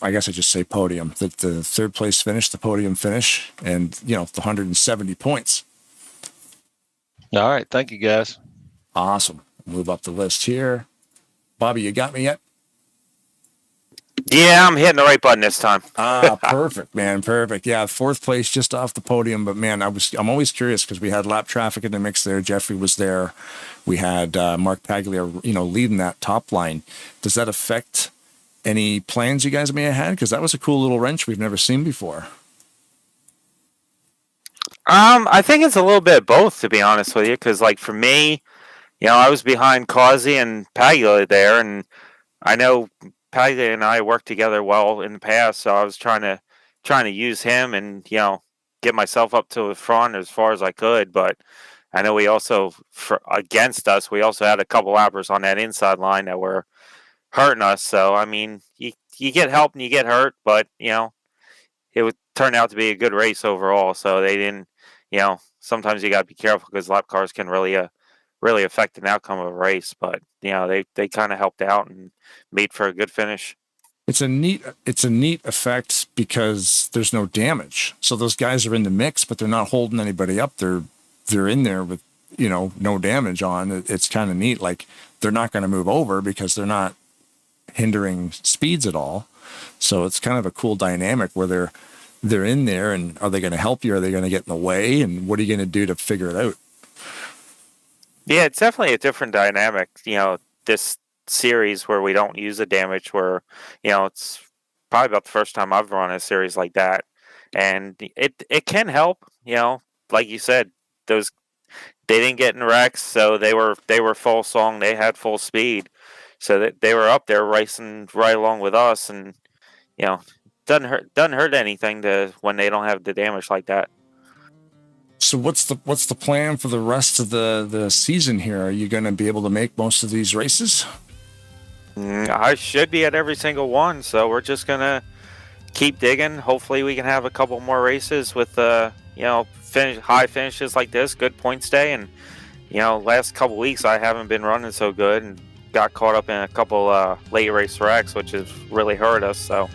I guess I just say podium. The third place finish, the podium finish, and, you know, the 170 points. All right. Thank you, guys. Awesome. Move up the list here. Bobby, you got me yet? Yeah, I'm hitting the right button this time. Perfect, man. Perfect. Yeah, fourth place just off the podium. But man, I'm always curious because we had lap traffic in the mix there. Jeffrey was there. We had Mark Paglia, you know, leading that top line. Does that affect any plans you guys may have had? Because that was a cool little wrench we've never seen before. I think it's a little bit of both, to be honest with you. Because like for me, you know, I was behind Causey and Paglia there, and I know Paglia and I worked together well in the past, so I was trying to use him and, you know, get myself up to the front as far as I could. But I know we also, against us, we also had a couple lappers on that inside line that were hurting us. So I mean, you get help and you get hurt, but you know, it would turn out to be a good race overall. So they didn't, you know, sometimes you got to be careful because lap cars can really affect an outcome of a race. But you know, they kind of helped out and made for a good finish. It's a neat effect because there's no damage. So those guys are in the mix, but they're not holding anybody up. They're in there with, you know, no damage on. It's kind of neat. Like, they're not going to move over because they're not hindering speeds at all. So it's kind of a cool dynamic where they're in there, and are they going to help you? Are they going to get in the way? And what are you going to do to figure it out? Yeah, it's definitely a different dynamic. You know, this series where we don't use the damage, where, you know, it's probably about the first time I've run a series like that, and it can help. You know, like you said, they didn't get in wrecks, so they were full song. They had full speed, so that they were up there racing right along with us, and you know, doesn't hurt anything when they don't have the damage like that. So what's the plan for the rest of the season here? Are you going to be able to make most of these races? I should be at every single one, so we're just gonna keep digging. Hopefully, we can have a couple more races with high finishes like this, good points day, and last couple weeks I haven't been running so good and got caught up in a couple late race wrecks, which has really hurt us. So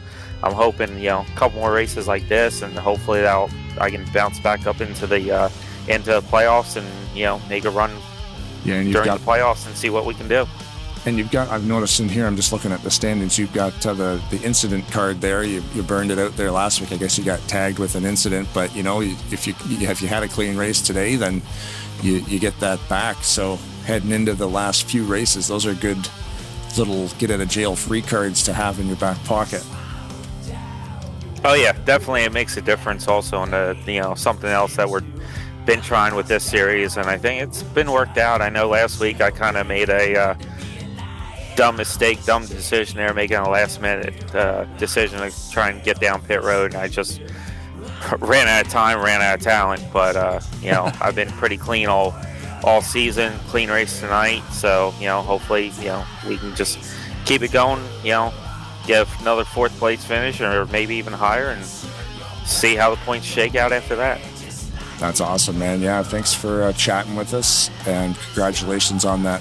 I'm hoping a couple more races like this, and hopefully I can bounce back up into the playoffs and make a run during the playoffs and see what we can do. And I've noticed in here, I'm just looking at the standings, you've got the incident card there. You burned it out there last week. I guess you got tagged with an incident, but if you had a clean race today, then you get that back. So heading into the last few races, those are good little get out of jail free cards to have in your back pocket. Oh yeah, definitely it makes a difference also in the something else that we're been trying with this series, and I think it's been worked out. I know last week I kind of made a dumb decision there, making a last-minute decision to try and get down pit road, and I just ran out of time, ran out of talent. But I've been pretty clean all season, clean race tonight. So hopefully we can just keep it going. Get another fourth place finish, or maybe even higher, and see how the points shake out after that. That's awesome, man. Yeah, thanks for chatting with us, and congratulations on that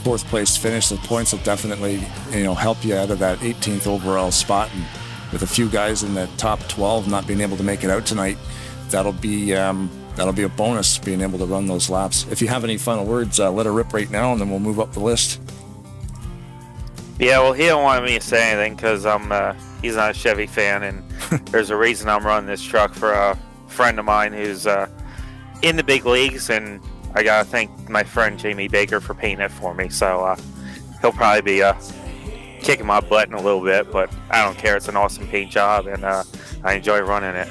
fourth place finish. The points will definitely help you out of that 18th overall spot, and with a few guys in the top 12 not being able to make it out tonight, that'll be a bonus, being able to run those laps. If you have any final words, let her rip right now, and then we'll move up the list. Yeah, well, he don't want me to say anything because he's not a Chevy fan, and there's a reason I'm running this truck for a friend of mine who's in the big leagues, and I gotta thank my friend Jamie Baker for painting it for me. So he'll probably be kicking my butt in a little bit, but I don't care. It's an awesome paint job, and I enjoy running it.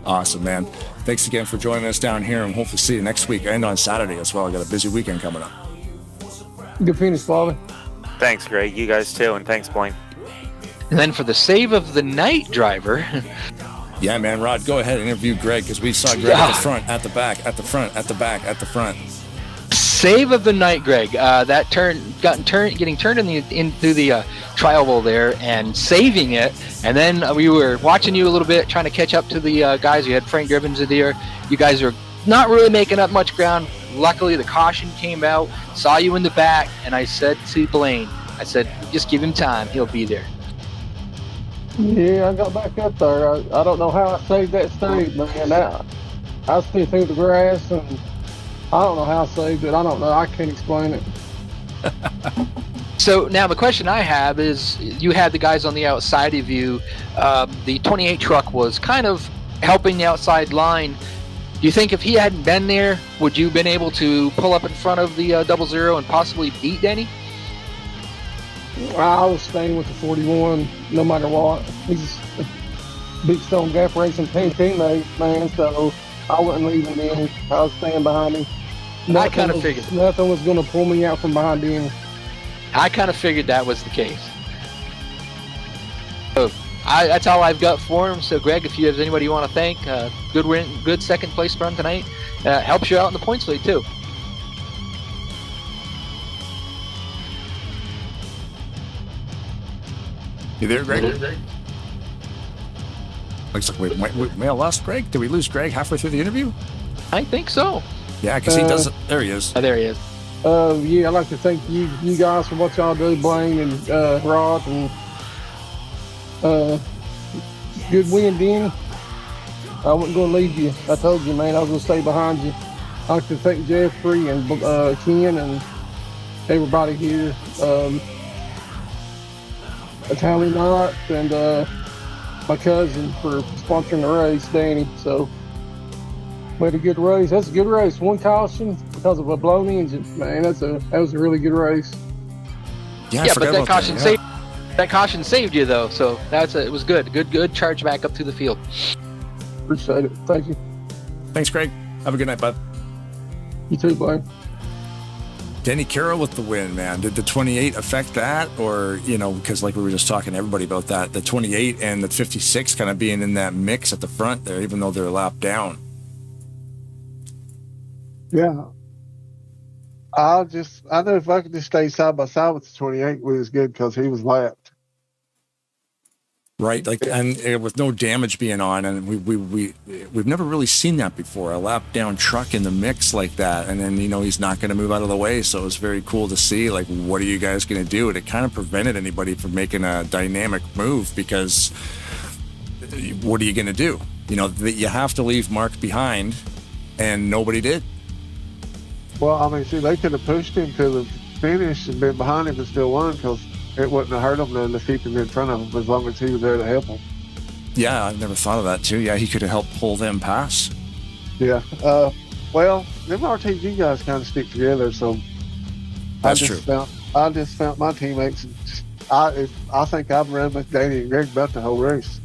Awesome, man. Thanks again for joining us down here, and hopefully see you next week and on Saturday as well. I got a busy weekend coming up. Good finish, Bobby. Thanks, Greg. You guys too, and thanks, Blaine. And then for the save of the night driver. Yeah, man, Rod, go ahead and interview Greg, because we saw Greg at the front, at the back, at the front, at the back, at the front. Save of the night, Greg. That getting turned through the trial bowl there and saving it, and then we were watching you a little bit, trying to catch up to the guys. You had Frank Dribbins in there. You guys are not really making up much ground. Luckily, the caution came out, saw you in the back, and I said to Blaine, I said, just give him time. He'll be there. Yeah, I got back up there. I don't know how I saved that stage, man. I slid through the grass, and I don't know how I saved it. I don't know. I can't explain it. So now the question I have is, you had the guys on the outside of you. The 28 truck was kind of helping the outside line. Do you think if he hadn't been there, would you have been able to pull up in front of the 00 and possibly beat Denny? I was staying with the 41 no matter what. He's a Big Stone Gap Racing teammate, man, so I wasn't leaving him. I was staying behind him. I kind of figured. Nothing was going to pull me out from behind him. I kind of figured that was the case. So that's all I've got for him. So, Greg, if you have anybody you want to thank, good win, good second place run tonight. Helps you out in the points lead, too. You there, Greg? Looks like we may have lost Greg. Did we lose Greg halfway through the interview? I think so. Yeah, because he does it. There he is. Oh, there he is. Yeah, I'd like to thank you guys for what y'all do, Blaine and Rod, and good win, Danny. I wasn't going to leave you. I told you, man, I was going to stay behind you. I'd like to thank Jeffrey and Ken and everybody here. Italian Knot and my cousin for sponsoring the race, Danny. So we had a good race. That's a good race. One caution because of a blown engine. Man, that was a really good race. Yeah, but that caution saved. That caution saved you though, so it was good. Good charge back up through the field. Appreciate it. Thank you. Thanks, Greg. Have a good night, bud. You too, Blaine. Denny Carroll with the win, man. Did the 28 affect that? Or, because like we were just talking to everybody about that, the 28 and the 56 kind of being in that mix at the front there, even though they're a lap down. Yeah. I know if I could just stay side by side with the 28, we was good because he was lapped. Right, like, and with no damage being on, and we've never really seen that before. A lap down truck in the mix like that, and then he's not going to move out of the way. So it was very cool to see. Like, what are you guys going to do? And it kind of prevented anybody from making a dynamic move because what are you going to do? You have to leave Mark behind, and nobody did. Well, I mean, see, they could have pushed him to the finish and been behind him and still won because it wouldn't have hurt him none to keep him in front of him as long as he was there to help him. Yeah, I've never thought of that too. Yeah, he could have helped pull them past. Yeah. Well, them RTG guys kind of stick together, so That's I just found my teammates. I think I've run with Danny and Greg about the whole race.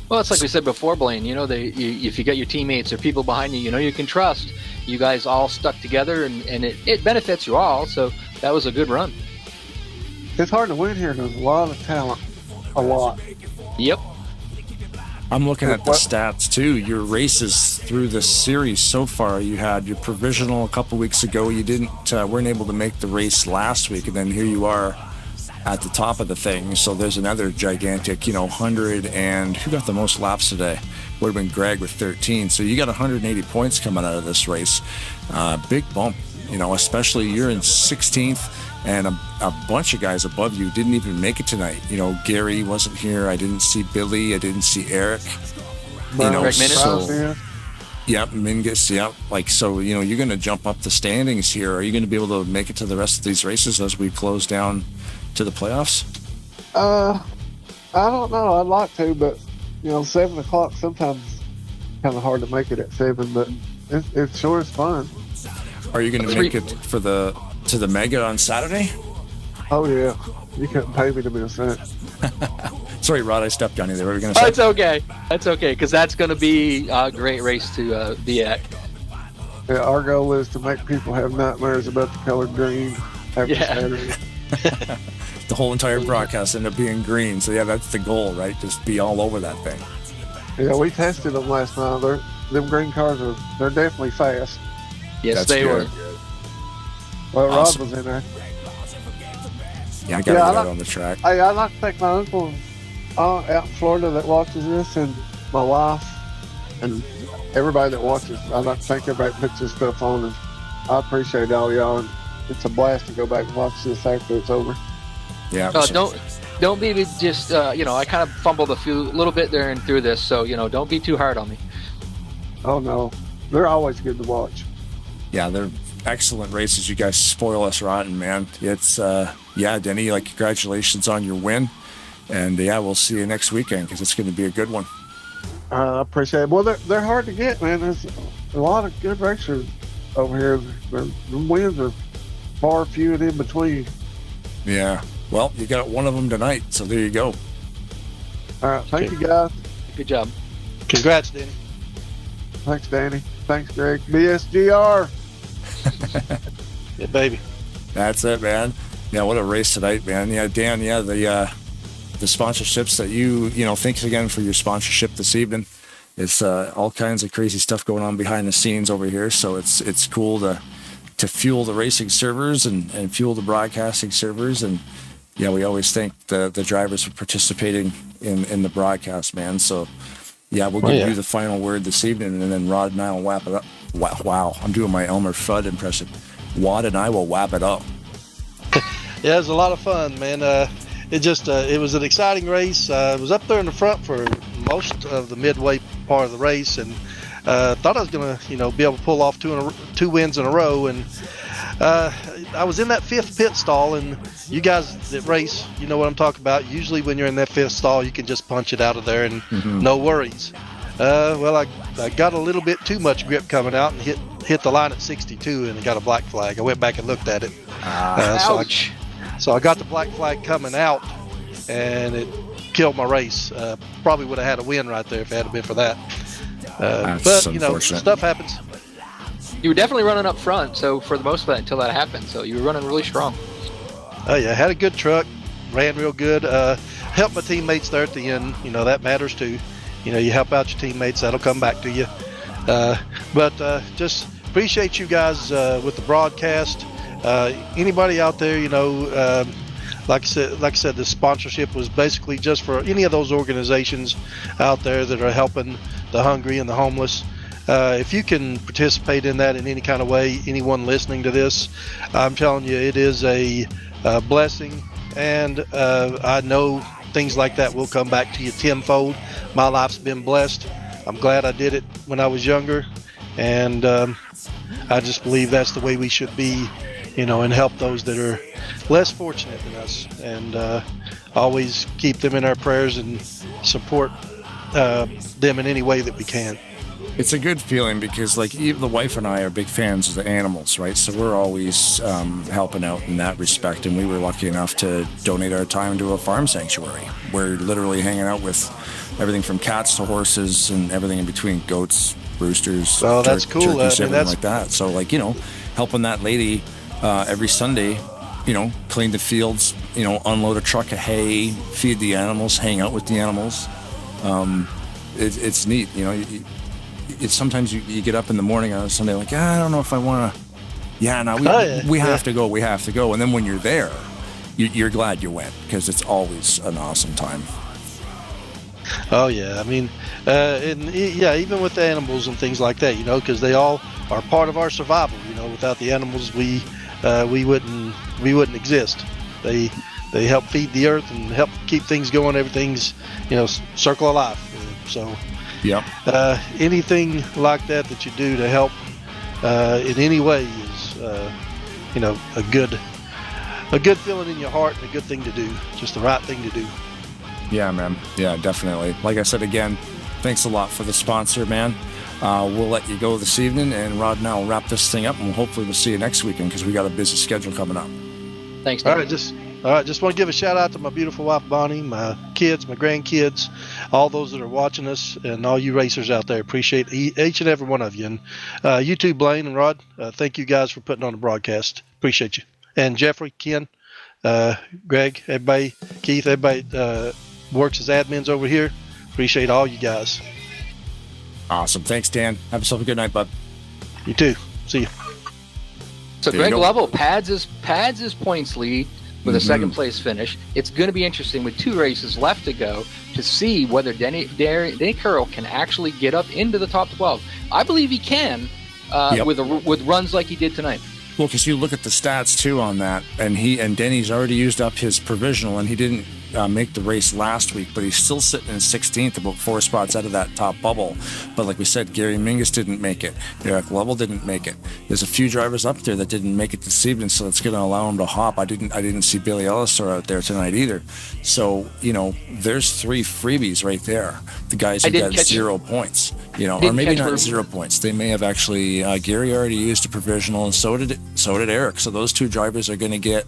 Well, it's like we said before, Blaine. If you got your teammates or people behind you, you can trust. You guys all stuck together, and it benefits you all. So that was a good run. It's hard to win here. There's a lot of talent. A lot. Yep. I'm looking at the stats too. Your races through the series so far. You had your provisional a couple weeks ago. You weren't able to make the race last week, and then here you are at the top of the thing. So there's another gigantic, 100, and who got the most laps today? Would have been Greg with 13. So you got 180 points coming out of this race. Big bump, especially you're in 16th. And a bunch of guys above you didn't even make it tonight. Gary wasn't here. I didn't see Billy. I didn't see Eric. Greg Mingus. Yep, Mingus. Yep. You're going to jump up the standings here. Are you going to be able to make it to the rest of these races as we close down to the playoffs? I don't know. I'd like to, but 7 o'clock sometimes kind of hard to make it at 7. But it sure is fun. Are you going to make it to the Mega on Saturday? Oh yeah, you couldn't pay me to miss that. Sorry, Rod, I stepped on you there. What were you going to say? It's okay. That's okay, because that's going to be a great race to be at. Yeah, our goal is to make people have nightmares about the color green after Saturday. The whole entire broadcast ended up being green. So yeah, that's the goal, right? Just be all over that thing. Yeah, we tested them last night. Them green cars they're definitely fast. Yes, they were. Well, Awesome. Rod was in there. Yeah, I got to get out on the track. Hey, I'd like to thank my uncle out in Florida that watches this, and my wife, and everybody that watches. I'd like to thank everybody that puts this stuff on, and I appreciate all y'all. And it's a blast to go back and watch this after it's over. Yeah. Don't be just I kind of fumbled a little bit there and through this, so don't be too hard on me. Oh no, they're always good to watch. Yeah, they're excellent races. You guys spoil us rotten, man. It's Denny, congratulations on your win, and we'll see you next weekend because it's going to be a good one. I appreciate it. Well, they're hard to get, man. There's a lot of good racers over here. The wins are far few and in between. Yeah. Well, you got one of them tonight, so there you go. All right. Thank you, guys. Good job. Congrats, Danny. Thanks, Danny. Thanks, Greg. BSGR. Yeah, baby. That's it, man. Yeah, what a race tonight, man. Yeah, Dan, the sponsorships that you thanks again for your sponsorship this evening. It's all kinds of crazy stuff going on behind the scenes over here, so it's cool to fuel the racing servers and fuel the broadcasting servers. And we always thank the drivers for participating in the broadcast, man. So we'll give you the final word this evening, and then Rod and I will wrap it up. Wow, I'm doing my Elmer Fudd impression. Rod and I will wrap it up. Yeah, it was a lot of fun, man. It was an exciting race. I was up there in the front for most of the midway part of the race, and thought I was going to, be able to pull off two wins in a row. And I was in that fifth pit stall, and you guys that race, you know what I'm talking about. Usually when you're in that fifth stall, you can just punch it out of there and no worries. Well, I got a little bit too much grip coming out and hit the line at 62 and got a black flag. I went back and looked at it. Ouch. So I got the black flag coming out, and it killed my race. Probably would have had a win right there if it hadn't been for that. But, stuff happens. You were definitely running up front, so for the most of that until that happened. So you were running really strong. Oh, yeah. Had a good truck. Ran real good. Helped my teammates there at the end. That matters too. You help out your teammates. That'll come back to you. But just appreciate you guys with the broadcast. Anybody out there, like I said, the sponsorship was basically just for any of those organizations out there that are helping the hungry and the homeless. If you can participate in that in any kind of way, anyone listening to this, I'm telling you, it is a blessing, and I know things like that will come back to you tenfold. My life's been blessed. I'm glad I did it when I was younger, and I just believe that's the way we should be, and help those that are less fortunate than us, and always keep them in our prayers and support them in any way that we can. It's a good feeling because, like, the wife and I are big fans of the animals, right? So we're always helping out in that respect, and we were lucky enough to donate our time to a farm sanctuary. We're literally hanging out with everything from cats to horses and everything in between, goats, roosters, oh, that's cool. turkeys, everything like that. So, like, helping that lady every Sunday, clean the fields, unload a truck of hay, feed the animals, hang out with the animals. It's neat, It's sometimes you get up in the morning on a Sunday like, I don't know if I want to. Yeah, no, we have to go. We have to go. And then when you're there, you're glad you went because it's always an awesome time. Oh yeah, I mean, even with the animals and things like that, because they all are part of our survival. Without the animals, we wouldn't exist. They help feed the earth and help keep things going. Everything's circle of life. So. Yep. Anything like that you do to help in any way is, a good feeling in your heart and a good thing to do. Just the right thing to do. Yeah, man. Yeah, definitely. Like I said again, thanks a lot for the sponsor, man. We'll let you go this evening, and Rod and I will wrap this thing up, and hopefully we'll see you next weekend because we got a busy schedule coming up. Thanks. All right, just want to give a shout out to my beautiful wife Bonnie, my kids, my grandkids, all those that are watching us, and all you racers out there. Appreciate each and every one of you. And you too, Blaine and Rod. Thank you guys for putting on the broadcast. Appreciate you. And Jeffrey, Ken, Greg, everybody, Keith, everybody works as admins over here. Appreciate all you guys. Awesome. Thanks, Dan. Have yourself a good night, bud. You too. See you. So There Greg you go. Lovell pads his points lead with a second place finish. It's going to be interesting with 2 races left to go to see whether Denny Carroll can actually get up into the top 12. I believe he can with runs like he did tonight. Well, because you look at the stats too on that, and Denny's already used up his provisional, and he didn't make the race last week, but he's still sitting in 16th, about 4 spots out of that top bubble. But like we said, Gary Mingus didn't make it. Eric Lovell didn't make it. There's a few drivers up there that didn't make it this evening, so it's going to allow him to hop. I didn't see Billy Ellisor out there tonight either. So there's 3 freebies right there. The guys who got 0 points, or maybe not 0 points. They may have actually. Gary already used a provisional, and so did Eric. So those 2 drivers are going to get.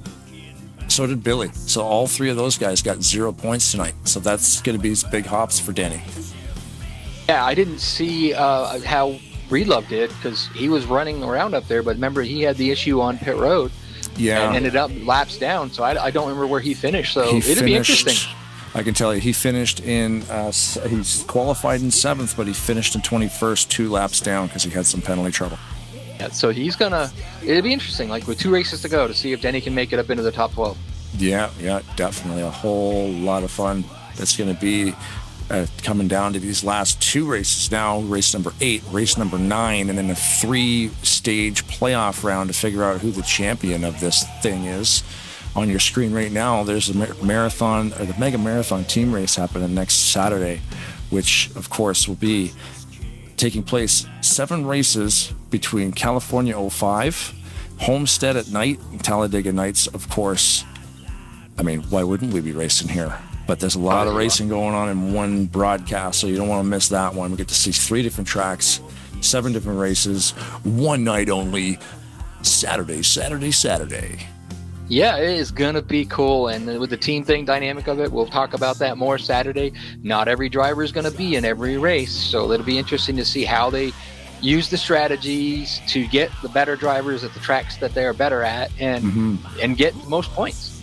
So did Billy. So all 3 of those guys got 0 points tonight. So that's going to be big hops for Denny. Yeah, I didn't see how Breedlove did because he was running around up there. But remember, he had the issue on pit road. Yeah. And ended up laps down. So I don't remember where he finished. So it'll be interesting. I can tell you, he finished in. He's qualified in 7th, but he finished in 21st, 2 laps down because he had some penalty trouble. Yeah, so it'll be interesting, like with 2 races to go, to see if Denny can make it up into the top 12. Yeah, definitely. A whole lot of fun that's going to be coming down to these last 2 races now, race number 8, race number 9, and then a 3-stage playoff round to figure out who the champion of this thing is. On your screen right now, there's a marathon, or the mega marathon team race happening next Saturday, which, of course, will be taking place 7 races between California 05, Homestead at night, and Talladega nights, of course. I mean, why wouldn't we be racing here? But there's a lot of racing going on in one broadcast, so you don't want to miss that one. We get to see 3 different tracks, 7 different races, one night only, Saturday. Yeah, it is going to be cool. And with the team thing dynamic of it, we'll talk about that more Saturday. Not every driver is going to be in every race. So it'll be interesting to see how they use the strategies to get the better drivers at the tracks that they're better at and get most points.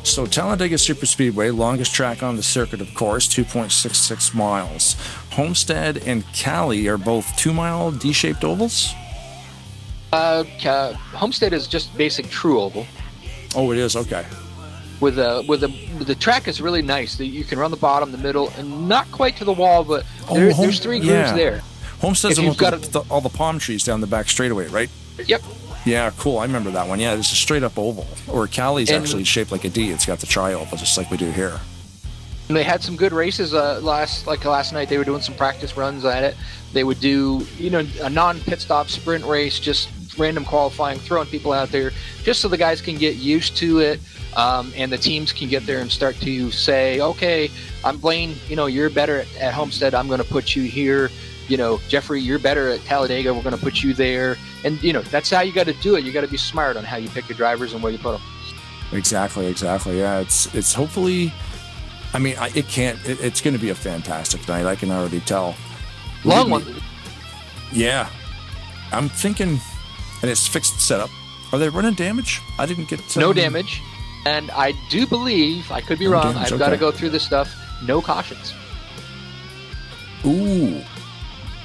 So Talladega Superspeedway, longest track on the circuit, of course, 2.66 miles. Homestead and Cali are both 2-mile D-shaped ovals? Homestead is just basic true oval. Oh, it is, okay. With the track is really nice. You can run the bottom, the middle, and not quite to the wall, but there's 3 grooves there. Homestead's If you've got all the palm trees down the back straightaway, right? Yep. Yeah, cool. I remember that one. Yeah, it's a straight up oval. Or Cali's actually shaped like a D. It's got the tri-oval, just like we do here. And they had some good races last night. They were doing some practice runs at it. They would do, a non-pit stop sprint race, just random qualifying, throwing people out there, just so the guys can get used to it, and the teams can get there and start to say, okay, I'm Blaine, you're better at Homestead. I'm going to put you here. Jeffrey, you're better at Talladega. We're going to put you there. And, that's how you got to do it. You got to be smart on how you pick your drivers and where you put them. Exactly. Yeah, it's hopefully, it's going to be a fantastic night. I can already tell. Long one. Yeah. I'm thinking, and it's fixed setup. Are they running damage? I didn't get no damage. And I do believe, I could be wrong, I've got to go through this stuff, no cautions. Ooh.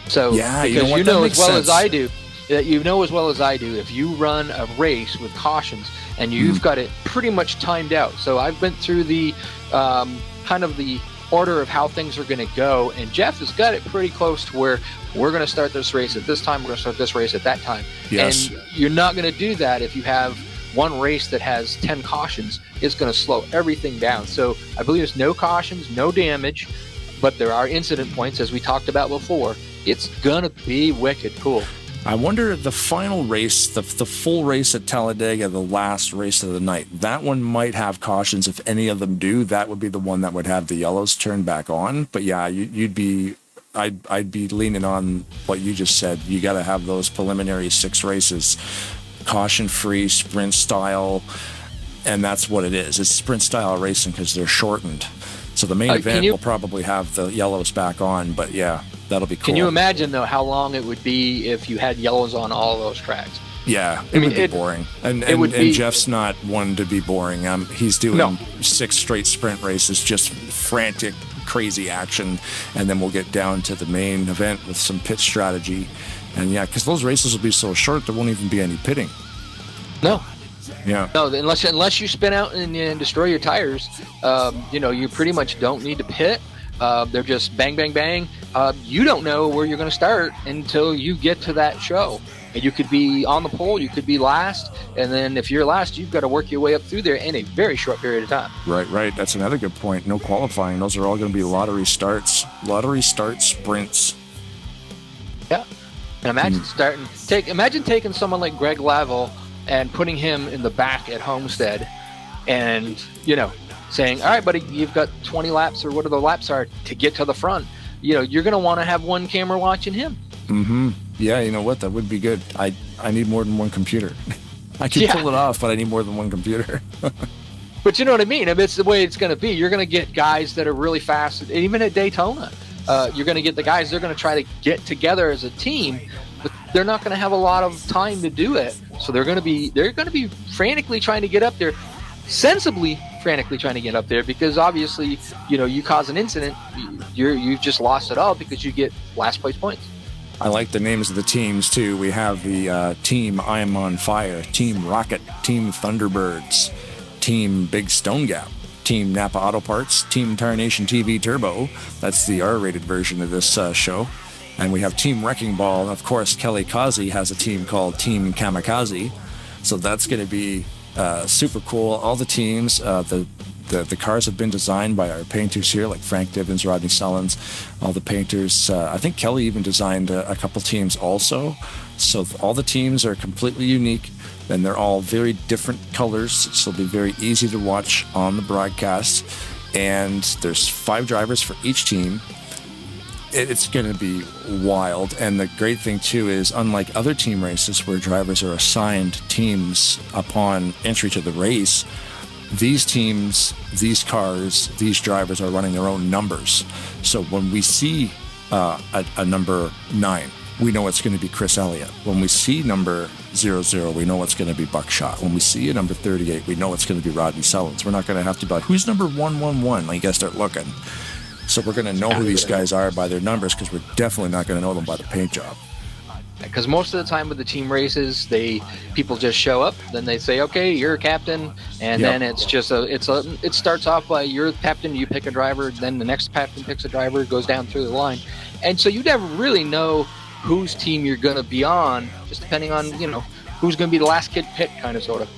So, yeah, because you know as well as I do, if you run a race with cautions and you've got it pretty much timed out. So I've been through the kind of the order of how things are going to go, and Jeff has got it pretty close to where we're going to start this race at this time, we're going to start this race at that time. Yes. And you're not going to do that if you have one race that has 10 cautions. It's going to slow everything down. So I believe there's no cautions, no damage, but there are incident points, as we talked about before. It's going to be wicked cool. I wonder the final race, the full race at Talladega, the last race of the night, that one might have cautions. If any of them do, that would be the one that would have the yellows turned back on. But yeah, I'd be leaning on what you just said. You got to have those preliminary 6 races, caution-free, sprint style, and that's what it is. It's sprint style racing because they're shortened. So the main event will probably have the yellows back on, but yeah, that'll be cool. Can you imagine, though, how long it would be if you had yellows on all those tracks? Yeah, it would be boring. And Jeff's not one to be boring. He's doing 6 straight sprint races, just frantic, crazy action, and then we'll get down to the main event with some pit strategy. And yeah, because those races will be so short, there won't even be any pitting. No. Yeah. No, unless you spin out and destroy your tires, you pretty much don't need to pit. They're just bang, bang, bang. You don't know where you're going to start until you get to that show. And you could be on the pole, you could be last, and then if you're last, you've got to work your way up through there in a very short period of time. Right. That's another good point. No qualifying. Those are all going to be lottery starts. Lottery start sprints. Yeah. And imagine taking someone like Greg Lavelle and putting him in the back at Homestead and, saying, all right, buddy, you've got 20 laps or whatever the laps are to get to the front. You're going to want to have one camera watching him. Mm-hmm. Yeah, you know what? That would be good. I need more than one computer. I can pull it off, but I need more than one computer. But you know what I mean? It's the way it's going to be. You're going to get guys that are really fast, even at Daytona. You're going to get the guys, they're going to try to get together as a team, but they're not going to have a lot of time to do it. So they're going to be frantically trying to get up there, sensibly frantically trying to get up there, because obviously, you cause an incident, you've just lost it all because you get last place points. I like the names of the teams too. We have the Team I'm on Fire, Team Rocket, Team Thunderbirds, Team Big Stone Gap, Team Napa Auto Parts, Team Tarnation TV Turbo. That's the R-rated version of this show. And we have Team Wrecking Ball. And of course, Kelly Kazi has a team called Team Kamikaze. So that's going to be super cool. All the teams, the cars have been designed by our painters here, like Frank Divins, Rodney Sullins, all the painters. I think Kelly even designed a couple teams also. So all the teams are completely unique, and they're all very different colors, so it'll be very easy to watch on the broadcast. And there's 5 drivers for each team. It's going to be wild. And the great thing, too, is unlike other team races where drivers are assigned teams upon entry to the race, these teams, these cars, these drivers are running their own numbers. So when we see a number 9, we know it's going to be Chris Elliott. When we see number 00, we know it's going to be Buckshot. When we see a number 38, we know it's going to be Rodney Sullins. We're not going to have to be like, who's number 111? Like, you got to start looking. So we're going to know who these guys are by their numbers, because we're definitely not going to know them by the paint job. because most of the time with the team races, people just show up, then they say, okay, you're a captain, and then it's just it starts off by you're the captain, you pick a driver, then the next captain picks a driver, goes down through the line, and so you never really know whose team you're going to be on, just depending on who's going to be the last kid picked, kind of, sort of.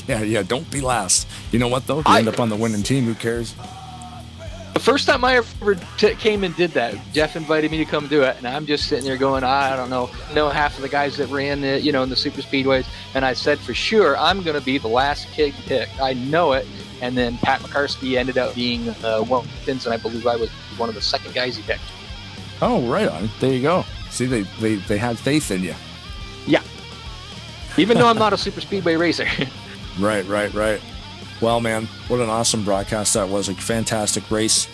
Yeah, don't be last. You know what, though? If you end up on the winning team, who cares? The first time I ever came and did that, Jeff invited me to come do it, and I'm just sitting there going, I don't know half of the guys that ran the, in the super speedways, and I said for sure I'm going to be the last kid picked. I know it, and then Pat McCarskey ended up being one of the pins, and I believe I was one of the second guys he picked. Oh, right on. There you go. See, they had faith in you. Yeah. Even though I'm not a super speedway racer. Right. Well, man, what an awesome broadcast that was. A fantastic race.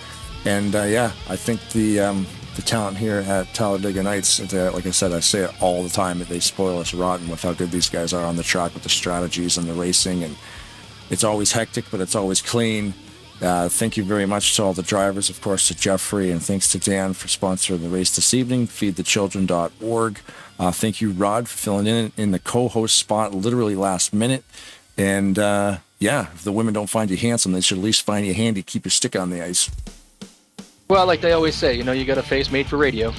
And, I think the talent here at Talladega Nights, like I said, I say it all the time, that they spoil us rotten with how good these guys are on the track with the strategies and the racing. And it's always hectic, but it's always clean. Thank you very much to all the drivers, of course, to Jeffrey, and thanks to Dan for sponsoring the race this evening, feedthechildren.org. Thank you, Rod, for filling in the co-host spot literally last minute. And, if the women don't find you handsome, they should at least find you handy. Keep your stick on the ice. Well, like they always say, you got a face made for radio.